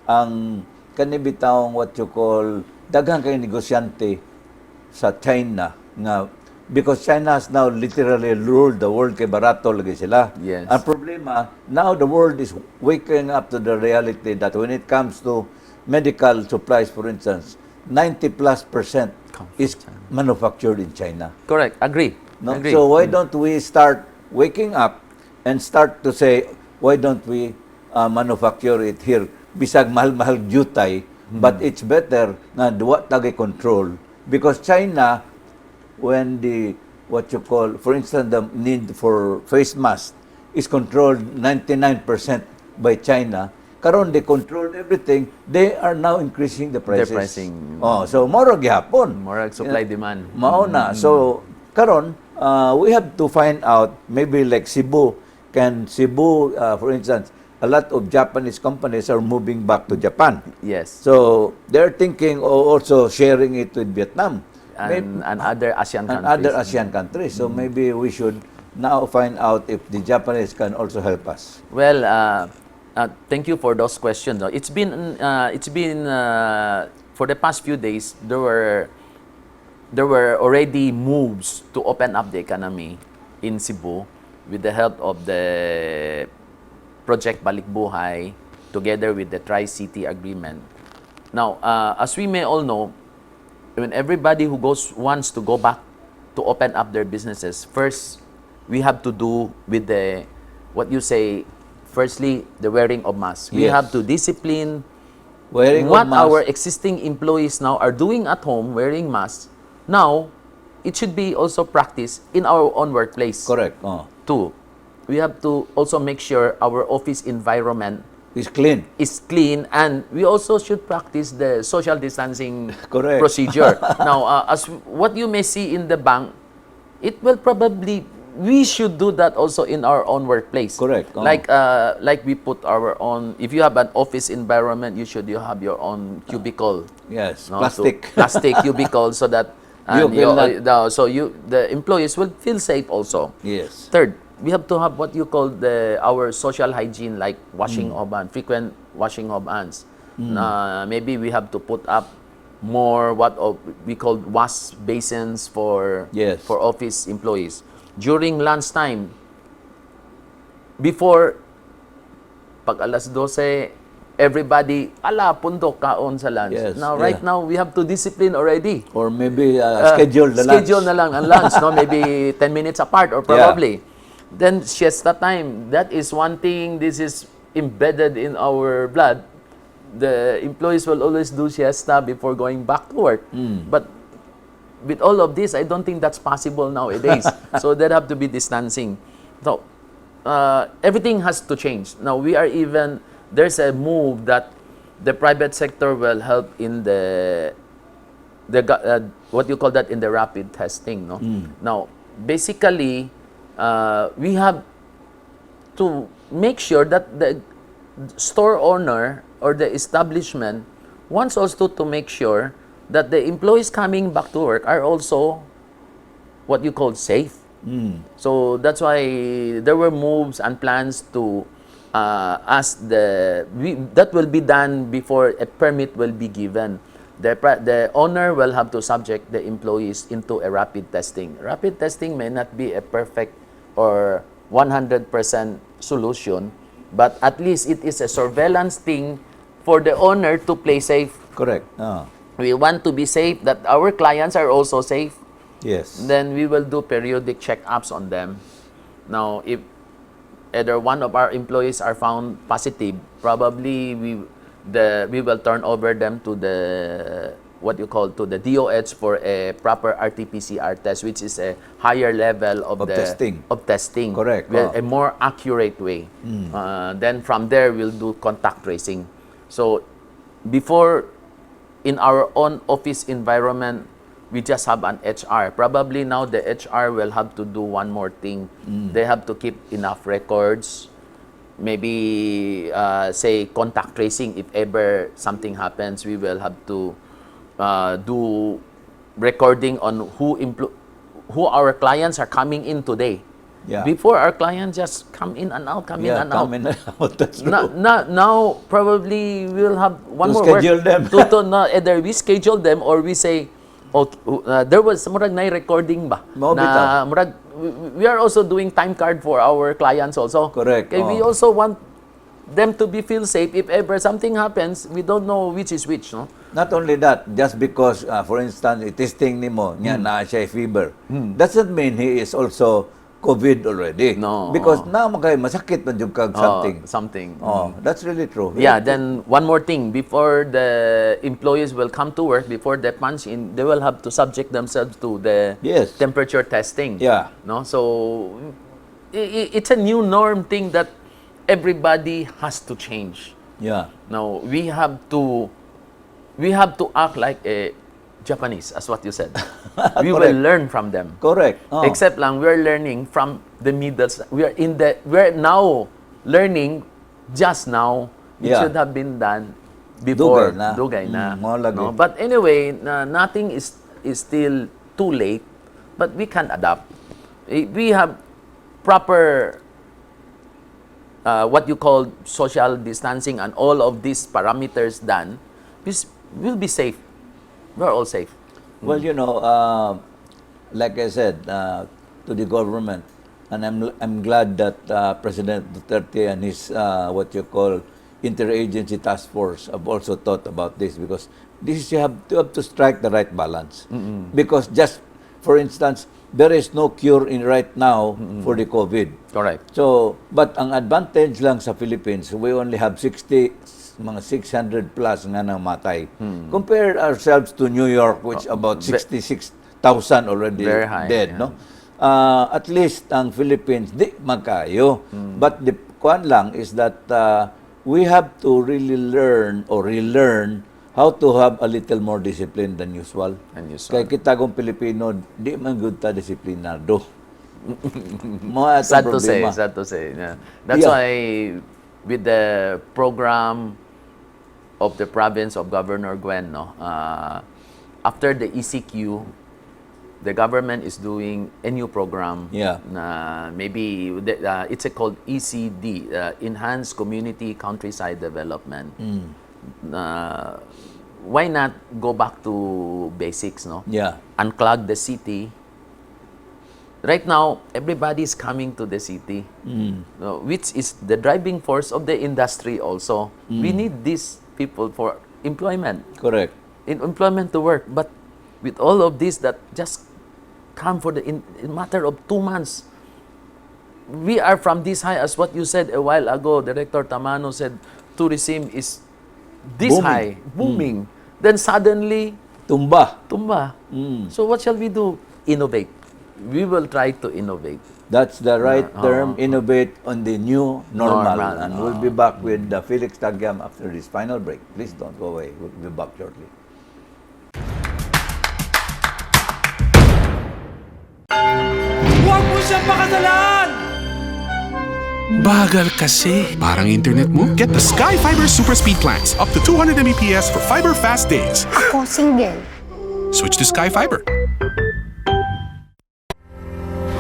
[SPEAKER 1] ang kanibitawong what you call daghang kay negosyante sa China nga because China has now literally ruled the world kay barato lagi sila.
[SPEAKER 5] Yes.
[SPEAKER 1] Ang problema, now the world is waking up to the reality that when it comes to medical supplies, for instance, 90+% is manufactured in China.
[SPEAKER 5] Correct. Agree.
[SPEAKER 1] No?
[SPEAKER 5] Agree.
[SPEAKER 1] So why don't we start waking up and start to say, why don't we manufacture it here? Bisag mahal-mahal jutay, but it's better na duwa tagay control because China, when what you call, for instance, the need for face mask is controlled 99% by China. Karon they controlled everything. They are now increasing the prices.
[SPEAKER 5] They're pricing.
[SPEAKER 1] Oh, so moro gihapon.
[SPEAKER 5] More supply demand.
[SPEAKER 1] Mao na. So karon we have to find out maybe like Cebu, for instance, a lot of Japanese companies are moving back to Japan.
[SPEAKER 5] Yes.
[SPEAKER 1] So they're thinking also sharing it with Vietnam
[SPEAKER 5] And other ASEAN
[SPEAKER 1] and
[SPEAKER 5] countries.
[SPEAKER 1] other ASEAN countries. So maybe we should now find out if the Japanese can also help us.
[SPEAKER 5] Well, thank you for those questions. No? It's been for the past few days there were already moves to open up the economy in Cebu with the help of the Project Balikbuhay together with the Tri-City Agreement. Now, as we may all know, when everybody who wants to go back to open up their businesses, first we have to do with firstly, the wearing of masks. We
[SPEAKER 1] Yes.
[SPEAKER 5] have to discipline
[SPEAKER 1] Wearing
[SPEAKER 5] what
[SPEAKER 1] of masks.
[SPEAKER 5] our existing employees now are doing at home, wearing masks. Now, it should be also practiced in our own workplace.
[SPEAKER 1] Correct. Oh.
[SPEAKER 5] Two, we have to also make sure our office environment
[SPEAKER 1] It's clean.
[SPEAKER 5] is clean, and we also should practice the social distancing
[SPEAKER 1] Correct.
[SPEAKER 5] procedure. Now, as what you may see in the bank, it will probably, we should do that also in our own workplace.
[SPEAKER 1] Correct.
[SPEAKER 5] Like we put our own, if you have an office environment, you have your own cubicle.
[SPEAKER 1] Yes.
[SPEAKER 5] No?
[SPEAKER 1] Plastic.
[SPEAKER 5] So, plastic cubicle so that
[SPEAKER 1] You feel that-
[SPEAKER 5] the employees will feel safe also.
[SPEAKER 1] Yes.
[SPEAKER 5] Third, we have to have what you call our social hygiene, like washing of hands, frequent washing of hands. Maybe we have to put up more we call wash basins for
[SPEAKER 1] Yes.
[SPEAKER 5] office employees. During lunchtime, before, pag alas 12, everybody, pundok kaon sa lunch.
[SPEAKER 1] Yes,
[SPEAKER 5] Now, right
[SPEAKER 1] yeah.
[SPEAKER 5] now, we have to discipline already.
[SPEAKER 1] Or maybe schedule the lunch.
[SPEAKER 5] Schedule na lang ang lunch, no? Maybe 10 minutes apart or probably. Then, siesta time. That is one thing, this is embedded in our blood. The employees will always do siesta before going back to work. But with all of this, I don't think that's possible nowadays. So there have to be distancing. So everything has to change. Now there's a move that the private sector will help in the what you call that, in the rapid testing. No. Now basically, we have to make sure that the store owner or the establishment wants also to make sure that the employees coming back to work are also what you call safe. So that's why there were moves and plans to that will be done before a permit will be given. The owner will have to subject the employees into a rapid testing. Rapid testing may not be a perfect or 100% solution, but at least it is a surveillance thing for the owner to play safe.
[SPEAKER 1] Correct.
[SPEAKER 5] We want to be safe, that our clients are also safe.
[SPEAKER 1] Yes.
[SPEAKER 5] Then we will do periodic check-ups on them. Now, if either one of our employees are found positive, probably we will turn over them to the to the DOH for a proper RT-PCR test, which is a higher level of testing.
[SPEAKER 1] Correct.
[SPEAKER 5] A more accurate way. Then from there, we'll do contact tracing. So before, in our own office environment, we just have an HR. Probably now the HR will have to do one more thing. They have to keep enough records. Maybe say contact tracing. If ever something happens, we will have to do recording on who our clients are coming in today.
[SPEAKER 1] Yeah.
[SPEAKER 5] Before, our clients just come in and out, come in and out.
[SPEAKER 1] That's true.
[SPEAKER 5] Now probably we'll have one
[SPEAKER 1] To
[SPEAKER 5] more
[SPEAKER 1] schedule
[SPEAKER 5] work.
[SPEAKER 1] them.
[SPEAKER 5] Either we schedule them or we say, okay, there was murag na recording ba? Na murag, we are also doing time card for our clients also.
[SPEAKER 1] Correct.
[SPEAKER 5] Okay, we also want them to feel safe. If ever something happens, we don't know which is which, no?
[SPEAKER 1] Not only that, just because, for instance, testing nimo, niya na siya fever, doesn't mean he is also COVID already.
[SPEAKER 5] No.
[SPEAKER 1] Because na magay masakit man yung kag something.
[SPEAKER 5] Something.
[SPEAKER 1] That's really true.
[SPEAKER 5] Yeah, then one more thing. Before the employees will come to work, before they punch in, they will have to subject themselves to the temperature testing.
[SPEAKER 1] Yeah.
[SPEAKER 5] No? So, it's a new norm thing that everybody has to change.
[SPEAKER 1] Yeah.
[SPEAKER 5] Now, we have to act like a Japanese, as what you said. We will learn from them.
[SPEAKER 1] Correct.
[SPEAKER 5] Except lang, we're learning from the middle. We're now learning just now. It should have been done before. Dugay na. No? But anyway, nothing is still too late. But we can adapt. We have proper what you call social distancing and all of these parameters done. We'll be safe. We're all safe.
[SPEAKER 1] Well, like I said, to the government, and I'm glad that President Duterte and his what you call interagency task force have also thought about this, because this you have to strike the right balance. Because just for instance, there is no cure right now for the COVID.
[SPEAKER 5] Correct.
[SPEAKER 1] So, but ang advantage lang sa Philippines, we only have mga 600 plus nga namatay. Compare ourselves to New York, which about 66,000 already dead. Yeah. No? At least ang Philippines, di magkayo. But the kwan lang is that we have to really learn or relearn how to have a little more discipline than usual. Kaya kita kong Pilipino, di man good ta disiplinado.
[SPEAKER 5] Sad to say. Yeah. That's why with the program of the province of Governor Gwen, after the ECQ, the government is doing a new program. Maybe it's called ECD, Enhanced Community Countryside Development. Why not go back to basics, no?
[SPEAKER 1] Yeah.
[SPEAKER 5] Unclog the city, Right now, everybody is coming to the city, no, which is the driving force of the industry also. We need these people for employment.
[SPEAKER 1] Correct.
[SPEAKER 5] In employment to work. But with all of this that just come for the in matter of 2 months, we are from this high as what you said a while ago. Director Tamano said tourism is this
[SPEAKER 1] Booming.
[SPEAKER 5] high, booming. Then suddenly,
[SPEAKER 1] Tumba.
[SPEAKER 5] tumba. So what shall we do? Innovate. We will try to innovate.
[SPEAKER 1] That's the right term, innovate on the new normal.
[SPEAKER 5] Normal,
[SPEAKER 1] And we'll be back with Felix Taguiam after this final break. Please don't go away. We'll be back shortly.
[SPEAKER 2] Huwag mo siyang pakasalan!
[SPEAKER 3] Bagal kasi. Parang internet mo? Get the Sky Fiber Super Speed Plans. Up to 200 Mbps for fiber fast days.
[SPEAKER 8] Ako single.
[SPEAKER 3] Switch to Sky Fiber.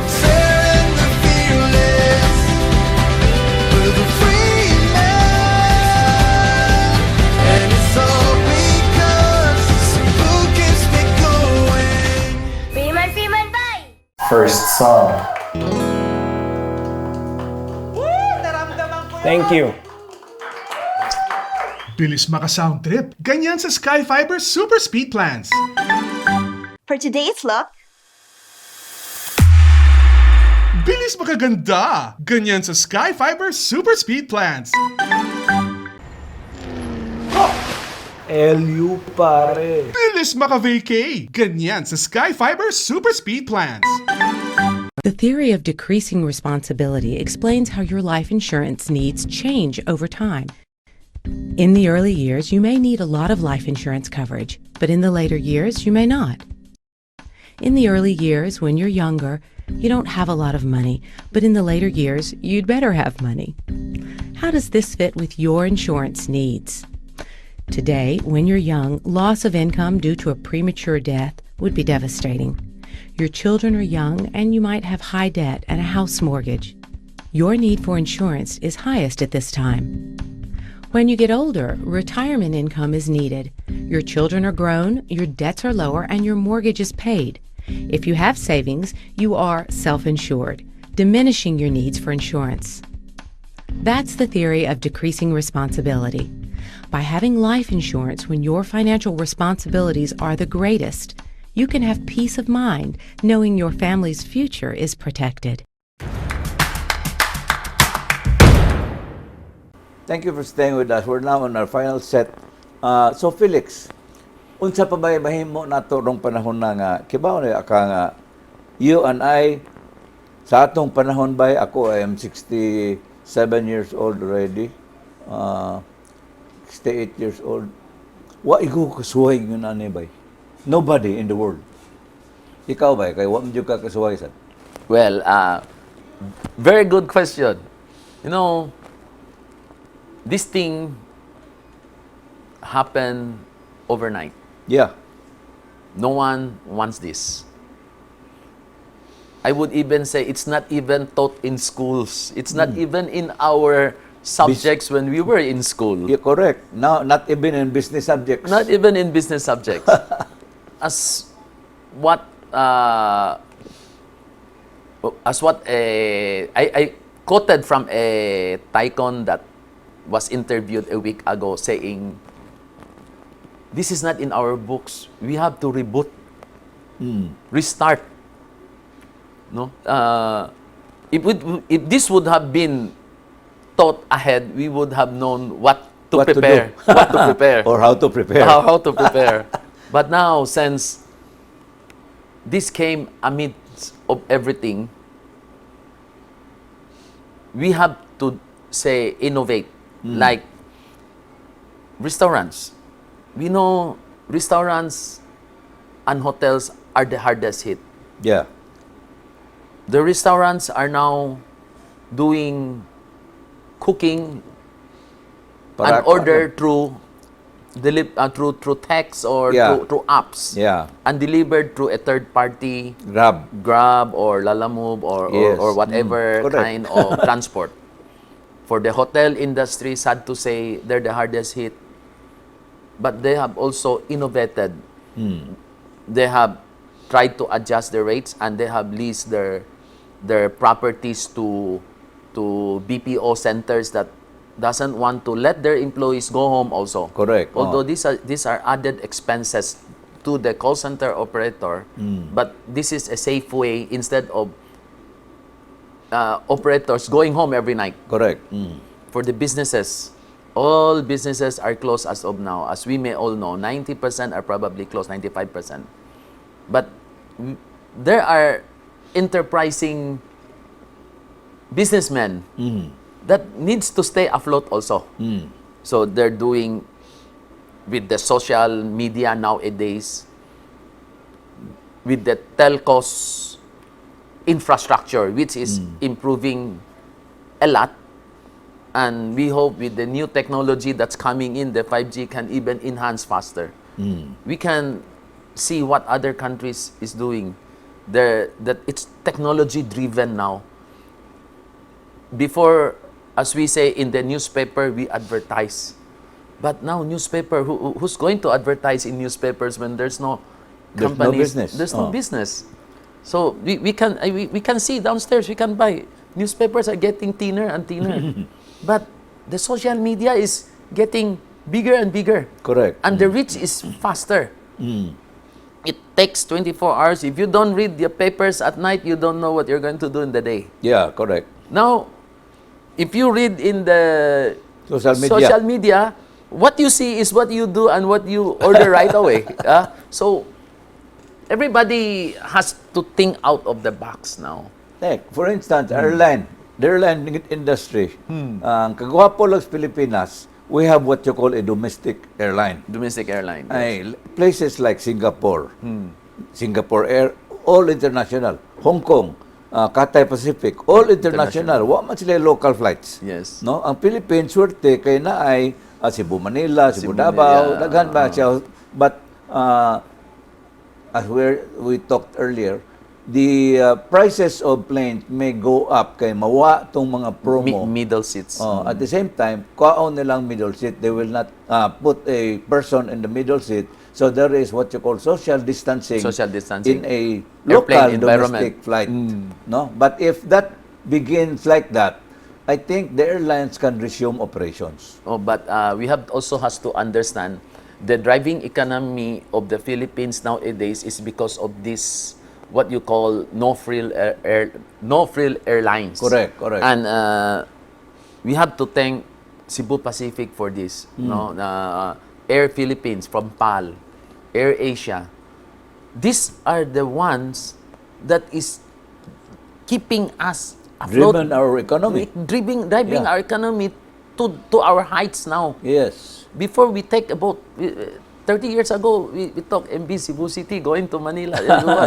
[SPEAKER 2] Send the fearless with a free man. And it's all because Cebu keeps me going.
[SPEAKER 8] Freeman, bye!
[SPEAKER 6] First song. Thank you.
[SPEAKER 3] Bilis maka-sound trip. Ganyan sa Sky Fiber Super Speed Plans.
[SPEAKER 7] For today's look,
[SPEAKER 3] Bilis makaganda. Ganyan sa Sky Fiber Super Speed Plans.
[SPEAKER 6] LU pare.
[SPEAKER 3] Bilis maka-vacay. Ganyan sa Sky Fiber Super Speed Plans.
[SPEAKER 9] The theory of decreasing responsibility explains how your life insurance needs change over time. In the early years, you may need a lot of life insurance coverage, but in the later years, you may not. In the early years, when you're younger, you don't have a lot of money, but in the later years, you'd better have money. How does this fit with your insurance needs? Today, when you're young, loss of income due to a premature death would be devastating. Your children are young and you might have high debt and a house mortgage. Your need for insurance is highest at this time. When you get older, retirement income is needed. Your children are grown, your debts are lower, and your mortgage is paid. If you have savings, you are self-insured, diminishing your needs for insurance. That's the theory of decreasing responsibility. By having life insurance when your financial responsibilities are the greatest, you can have peace of mind knowing your family's future is protected.
[SPEAKER 1] Thank you for staying with us. We're now on our final set. So Felix, unsa pa ba mahimo nato rong panahon na nga kibaw na aka nga you and I sa atong panahon ba ako I am 67 years old already. 68 years old. Wa igo kasuhay yun ani bay. Nobody in the world. Ikaw ba? Kaya wa mo ka kasuway sad?
[SPEAKER 5] Well, very good question. You know, this thing happened overnight.
[SPEAKER 1] Yeah.
[SPEAKER 5] No one wants this. I would even say it's not even taught in schools. It's not even in our subjects when we were in school.
[SPEAKER 1] Yeah, correct. Now, not even in business subjects.
[SPEAKER 5] Not even in business subjects. As what I quoted from a tycoon that was interviewed a week ago saying, this is not in our books. We have to reboot, restart. No, if this would have been taught ahead, we would have known what to prepare, what to prepare,
[SPEAKER 1] or how to prepare.
[SPEAKER 5] How to prepare. But now, since this came amidst of everything, we have to say innovate. Like restaurants. We know restaurants and hotels are the hardest hit.
[SPEAKER 1] Yeah.
[SPEAKER 5] The restaurants are now doing cooking and order through through text or through apps.
[SPEAKER 1] Yeah.
[SPEAKER 5] And delivered through a third party, Grab or Lalamove or whatever kind of transport. For the hotel industry, sad to say, they're the hardest hit. But they have also innovated. They have tried to adjust their rates and they have leased their their properties to BPO centers that doesn't want to let their employees go home also.
[SPEAKER 1] Correct.
[SPEAKER 5] Although these are added expenses to the call center operator, but this is a safe way instead of operators going home every night.
[SPEAKER 1] Correct.
[SPEAKER 5] For the businesses, all businesses are closed as of now. As we may all know, 90% are probably closed, 95%. But there are enterprising businessmen that needs to stay afloat also. So they're doing with the social media nowadays, with the telcos infrastructure, which is improving a lot. And we hope with the new technology that's coming in, the 5G can even enhance faster. We can see what other countries is doing. That it's technology driven now. Before, as we say in the newspaper, we advertise. But now newspaper, who's going to advertise in newspapers when there's no companies?
[SPEAKER 1] No business.
[SPEAKER 5] There's no business. So we can see downstairs, we can buy. Newspapers are getting thinner and thinner. But the social media is getting bigger and bigger.
[SPEAKER 1] Correct.
[SPEAKER 5] And the reach is faster. It takes 24 hours. If you don't read the papers at night, you don't know what you're going to do in the day.
[SPEAKER 1] Yeah, correct.
[SPEAKER 5] Now, if you read in the
[SPEAKER 1] Social media.
[SPEAKER 5] what you see is what you do and what you order right away. So, everybody has to think out of the box now.
[SPEAKER 1] Like, for instance, the airline industry, ang kagwapo lang sa Pilipinas, we have what you call a domestic airline.
[SPEAKER 5] Domestic airline.
[SPEAKER 1] Ay, places like Singapore, Singapore Air, all international. Hong Kong, Cathay Pacific, all international. Wa man sila local flights.
[SPEAKER 5] Yes.
[SPEAKER 1] No, ang Philippines swerte kay na ay Cebu Manila, Cebu Davao,
[SPEAKER 5] Manila,
[SPEAKER 1] daghan ba siya. But as we talked earlier, the prices of planes may go up kay mawa tong mga promo.
[SPEAKER 5] Middle seats.
[SPEAKER 1] At the same time, kuhaon nilang middle seat. They will not put a person in the middle seat. So there is what you call social distancing.
[SPEAKER 5] Social distancing.
[SPEAKER 1] In a
[SPEAKER 5] Airplane
[SPEAKER 1] local
[SPEAKER 5] environment.
[SPEAKER 1] domestic flight. No? But if that begins like that, I think the airlines can resume operations.
[SPEAKER 5] But we have also has to understand the driving economy of the Philippines nowadays is because of this what you call no frill airlines.
[SPEAKER 1] Correct.
[SPEAKER 5] And we have to thank Cebu Pacific for this. No, Air Philippines from PAL, Air Asia. These are the ones that is keeping us afloat.
[SPEAKER 1] Driven our economy.
[SPEAKER 5] Driving
[SPEAKER 1] Yeah.
[SPEAKER 5] our economy to our heights now.
[SPEAKER 1] Yes.
[SPEAKER 5] Before we take about 30 years ago, we took MB Cebu City going to Manila.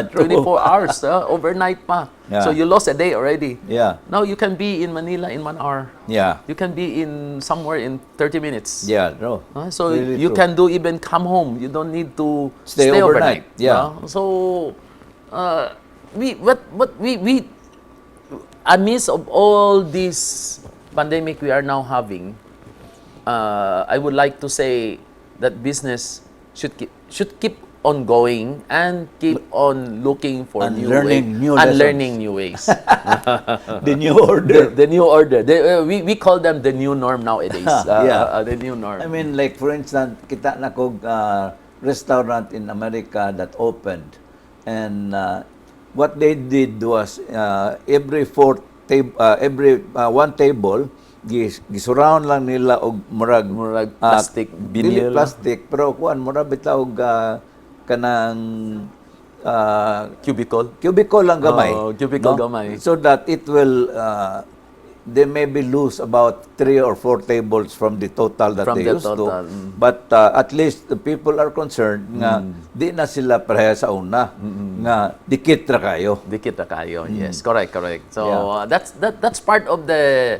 [SPEAKER 5] 24 hours, overnight pa.
[SPEAKER 1] Yeah.
[SPEAKER 5] So you lost a day already.
[SPEAKER 1] Yeah.
[SPEAKER 5] Now you can be in Manila in 1 hour.
[SPEAKER 1] Yeah.
[SPEAKER 5] You can be in somewhere in 30 minutes.
[SPEAKER 1] Yeah, no.
[SPEAKER 5] So
[SPEAKER 1] Really
[SPEAKER 5] you
[SPEAKER 1] true.
[SPEAKER 5] can do even come home. You don't need to
[SPEAKER 1] Stay overnight. Yeah.
[SPEAKER 5] So we amidst of all this pandemic we are now having, I would like to say that business should keep on going and keep on looking for
[SPEAKER 1] And
[SPEAKER 5] new
[SPEAKER 1] learning
[SPEAKER 5] ways.
[SPEAKER 1] new
[SPEAKER 5] And
[SPEAKER 1] lessons.
[SPEAKER 5] learning new ways.
[SPEAKER 1] The new order.
[SPEAKER 5] the new order. We call them the new norm nowadays.
[SPEAKER 1] Yeah.
[SPEAKER 5] The new norm.
[SPEAKER 1] I mean, like for instance, kita na kog restaurant in America that opened, and what they did was every one table gisurround lang nila og murag
[SPEAKER 5] plastic,
[SPEAKER 1] dili
[SPEAKER 5] vinyl.
[SPEAKER 1] plastic pero kuan murag bitaw og kanang cubicle lang gamay.
[SPEAKER 5] Cubicle gamay.
[SPEAKER 1] So that it will they maybe lose about 3 or 4 tables from the total that
[SPEAKER 5] From
[SPEAKER 1] they
[SPEAKER 5] the
[SPEAKER 1] used
[SPEAKER 5] total,
[SPEAKER 1] to. But at least the people are concerned nga di na sila pareha sa una nga dikit ra kayo.
[SPEAKER 5] Dikit na kayo. Yes, correct. So
[SPEAKER 1] Yeah.
[SPEAKER 5] that's part of the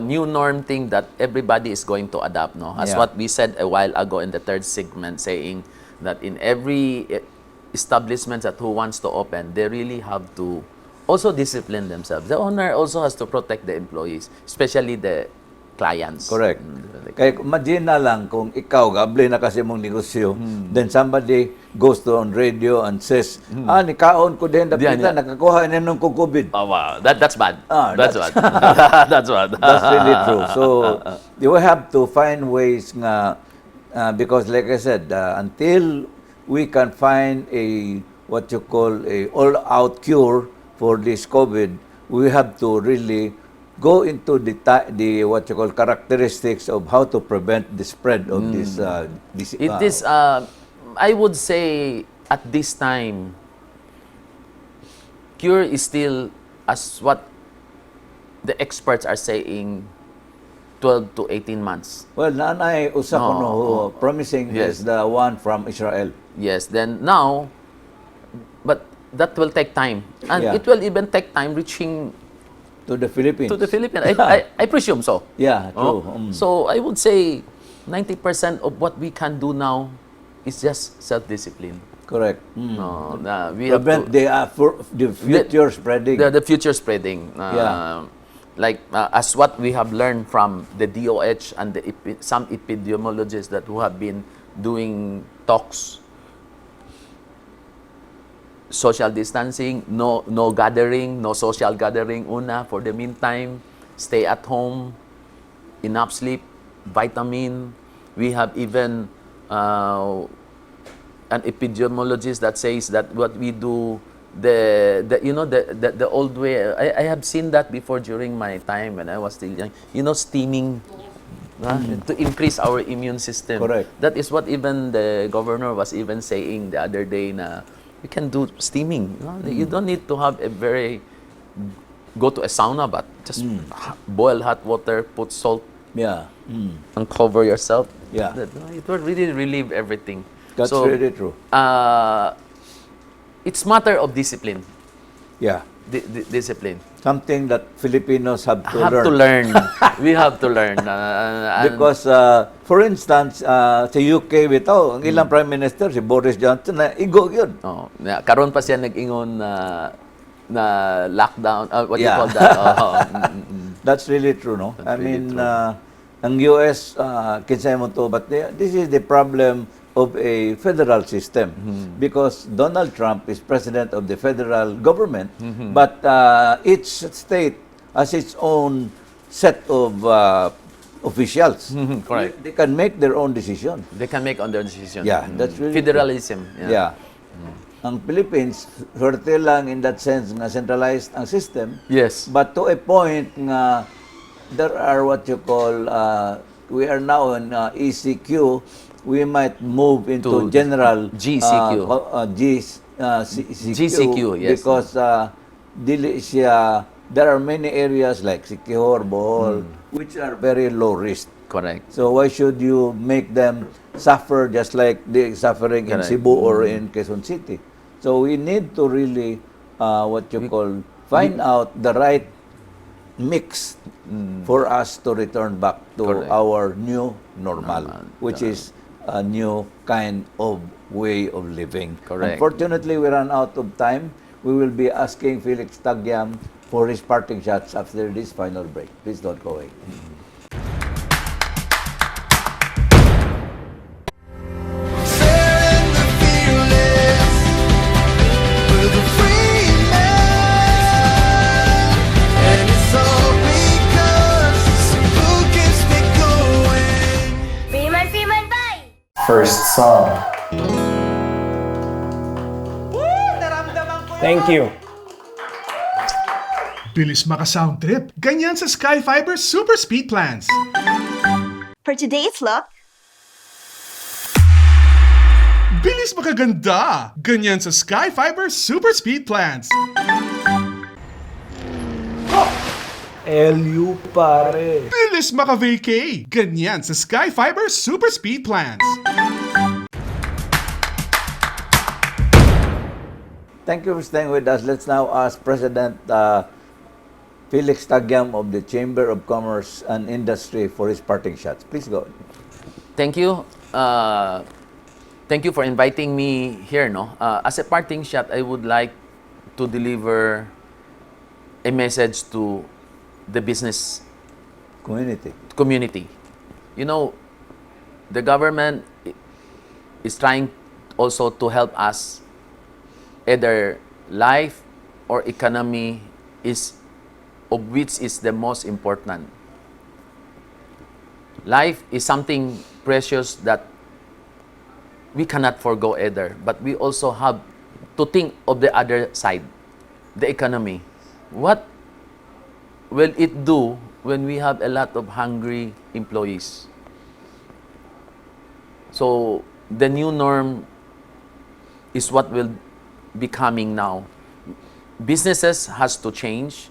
[SPEAKER 5] new norm thing that everybody is going to adapt. No, as
[SPEAKER 1] Yeah.
[SPEAKER 5] what we said a while ago in the third segment, saying that in every establishment that who wants to open, they really have to also discipline themselves. The owner also has to protect the employees, especially the clients.
[SPEAKER 1] Correct. Kaya imagine na lang kung ikaw, gable na kasi mong negosyo, then somebody goes to on radio and says, nikaon ko din,
[SPEAKER 5] Diyan,
[SPEAKER 1] dapita, nakakuha na nung COVID.
[SPEAKER 5] Oh, wow. That's bad. That's bad. That's bad.
[SPEAKER 1] That's really true. So, you have to find ways nga, because like I said, until we can find a, what you call, a all-out cure for this COVID, we have to really go into the what you call characteristics of how to prevent the spread of this
[SPEAKER 5] It is, I would say, at this time, cure is still, as what the experts are saying, 12 to 18 months.
[SPEAKER 1] well, nanay usa ko no promising
[SPEAKER 5] Yes.
[SPEAKER 1] is the one from Israel.
[SPEAKER 5] Yes, then now, but that will take time. And
[SPEAKER 1] Yeah.
[SPEAKER 5] it will even take time reaching
[SPEAKER 1] To the Philippines.
[SPEAKER 5] to the Philippines. I presume so.
[SPEAKER 1] Yeah, true.
[SPEAKER 5] Oh. So I would say 90% of what we can do now is just self-discipline.
[SPEAKER 1] Correct.
[SPEAKER 5] No, we have
[SPEAKER 1] Prevent
[SPEAKER 5] to,
[SPEAKER 1] the future spreading.
[SPEAKER 5] the future spreading.
[SPEAKER 1] Yeah.
[SPEAKER 5] Like as what we have learned from the DOH and some epidemiologists that who have been doing talks. Social distancing, no gathering, no social gathering una for the meantime, stay at home, enough sleep, vitamin. We have even an epidemiologist that says that what we do, the old way, I have seen that before during my time when I was still young, steaming, to increase our immune system.
[SPEAKER 1] Correct.
[SPEAKER 5] That is what even the governor was even saying the other day na you can do steaming. You don't need to have go to a sauna, but just boil hot water, put salt,
[SPEAKER 1] Yeah.
[SPEAKER 5] and cover yourself.
[SPEAKER 1] Yeah.
[SPEAKER 5] It will really relieve everything.
[SPEAKER 1] That's
[SPEAKER 5] So,
[SPEAKER 1] really true.
[SPEAKER 5] it's matter of discipline.
[SPEAKER 1] Yeah.
[SPEAKER 5] Discipline.
[SPEAKER 1] Something that Filipinos have to
[SPEAKER 5] Have
[SPEAKER 1] learn.
[SPEAKER 5] to learn. We have to learn. And-
[SPEAKER 1] Because, for instance, sa UK bitaw, ang ilang Prime Minister, si Boris Johnson, na igo yun.
[SPEAKER 5] Oh, karon pa siya nag-ingon na lockdown. What you
[SPEAKER 1] Yeah.
[SPEAKER 5] call that?
[SPEAKER 1] That's really true, no?
[SPEAKER 5] That's
[SPEAKER 1] I
[SPEAKER 5] really
[SPEAKER 1] mean,
[SPEAKER 5] true.
[SPEAKER 1] ang US, kinsay mo to, but this is the problem of a federal system. Because Donald Trump is president of the federal government, but each state has its own set of officials.
[SPEAKER 5] Correct.
[SPEAKER 1] They can make their own decision.
[SPEAKER 5] They can make on their decision.
[SPEAKER 1] Yeah, that's really
[SPEAKER 5] Federalism.
[SPEAKER 1] Yeah. Ang Philippines, swerte lang in that sense nga centralized ang system.
[SPEAKER 5] Yes.
[SPEAKER 1] But to a point nga there are what you call we are now in ECQ, we might move into
[SPEAKER 5] To
[SPEAKER 1] general
[SPEAKER 5] GCQ.
[SPEAKER 1] GCQ,
[SPEAKER 5] yes.
[SPEAKER 1] because dili siya, there are many areas like Siquijor, Bohol, which are very low risk.
[SPEAKER 5] Correct.
[SPEAKER 1] So why should you make them suffer just like the suffering in
[SPEAKER 5] Correct.
[SPEAKER 1] Cebu or in Quezon City? So we need to really find out the right mix for us to return back to
[SPEAKER 5] Correct.
[SPEAKER 1] our new normal,
[SPEAKER 5] Normal.
[SPEAKER 1] which is a new kind of way of living.
[SPEAKER 5] Correct.
[SPEAKER 1] Unfortunately, we ran out of time. We will be asking Felix Taguiam for his parting shots after this final break. Please don't go away.
[SPEAKER 8] Freeman, bye!
[SPEAKER 6] First song. Thank you.
[SPEAKER 3] Bilis maka-sound trip. Ganyan sa Sky Fiber Super Speed Plans.
[SPEAKER 7] For today's look,
[SPEAKER 3] Bilis makaganda. Ganyan sa Sky Fiber Super Speed Plans.
[SPEAKER 6] LU pare.
[SPEAKER 3] Bilis maka-vacay. Ganyan sa Sky Fiber Super Speed Plans.
[SPEAKER 1] Thank you for staying with us. Let's now ask President Felix Taguiam of the Chamber of Commerce and Industry for his parting shots. Please go.
[SPEAKER 5] Thank you. Thank you for inviting me here. As a parting shot, I would like to deliver a message to the business community. You know, the government is trying also to help us, either life or economy is of which is the most important. Life is something precious that we cannot forgo either, but we also have to think of the other side, the economy. What will it do when we have a lot of hungry employees? So the new norm is what will be coming now. Businesses has to change.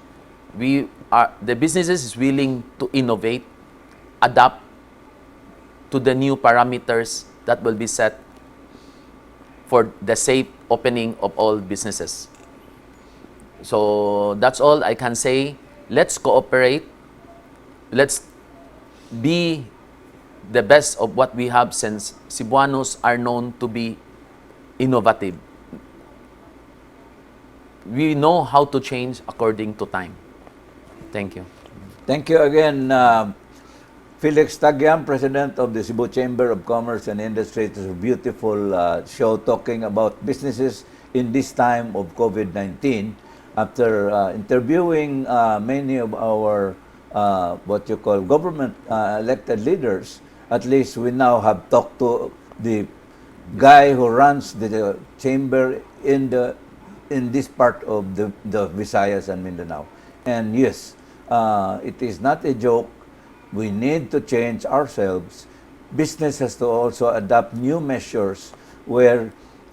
[SPEAKER 5] The businesses is willing to innovate, adapt to the new parameters that will be set for the safe opening of all businesses. So that's all I can say. Let's cooperate. Let's be the best of what we have, since Cebuanos are known to be innovative. We know how to change according to time. Thank you.
[SPEAKER 1] Thank you again, Felix Taguiam, President of the Cebu Chamber of Commerce and Industry. It was a beautiful show talking about businesses in this time of COVID-19. After interviewing many of our what you call government elected leaders, at least we now have talked to the guy who runs the chamber in this part of the Visayas and Mindanao. And yes, it is not a joke. We need to change ourselves. Business has to also adopt new measures where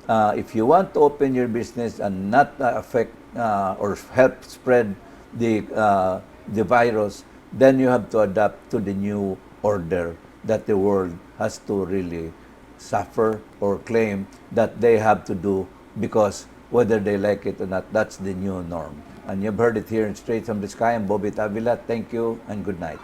[SPEAKER 1] if you want to open your business and not affect or help spread the virus, then you have to adapt to the new order that the world has to really suffer or claim that they have to do, because whether they like it or not, that's the new norm. And you've heard it here in Straight from the Sky. I'm Bobit Avila. Thank you and good night.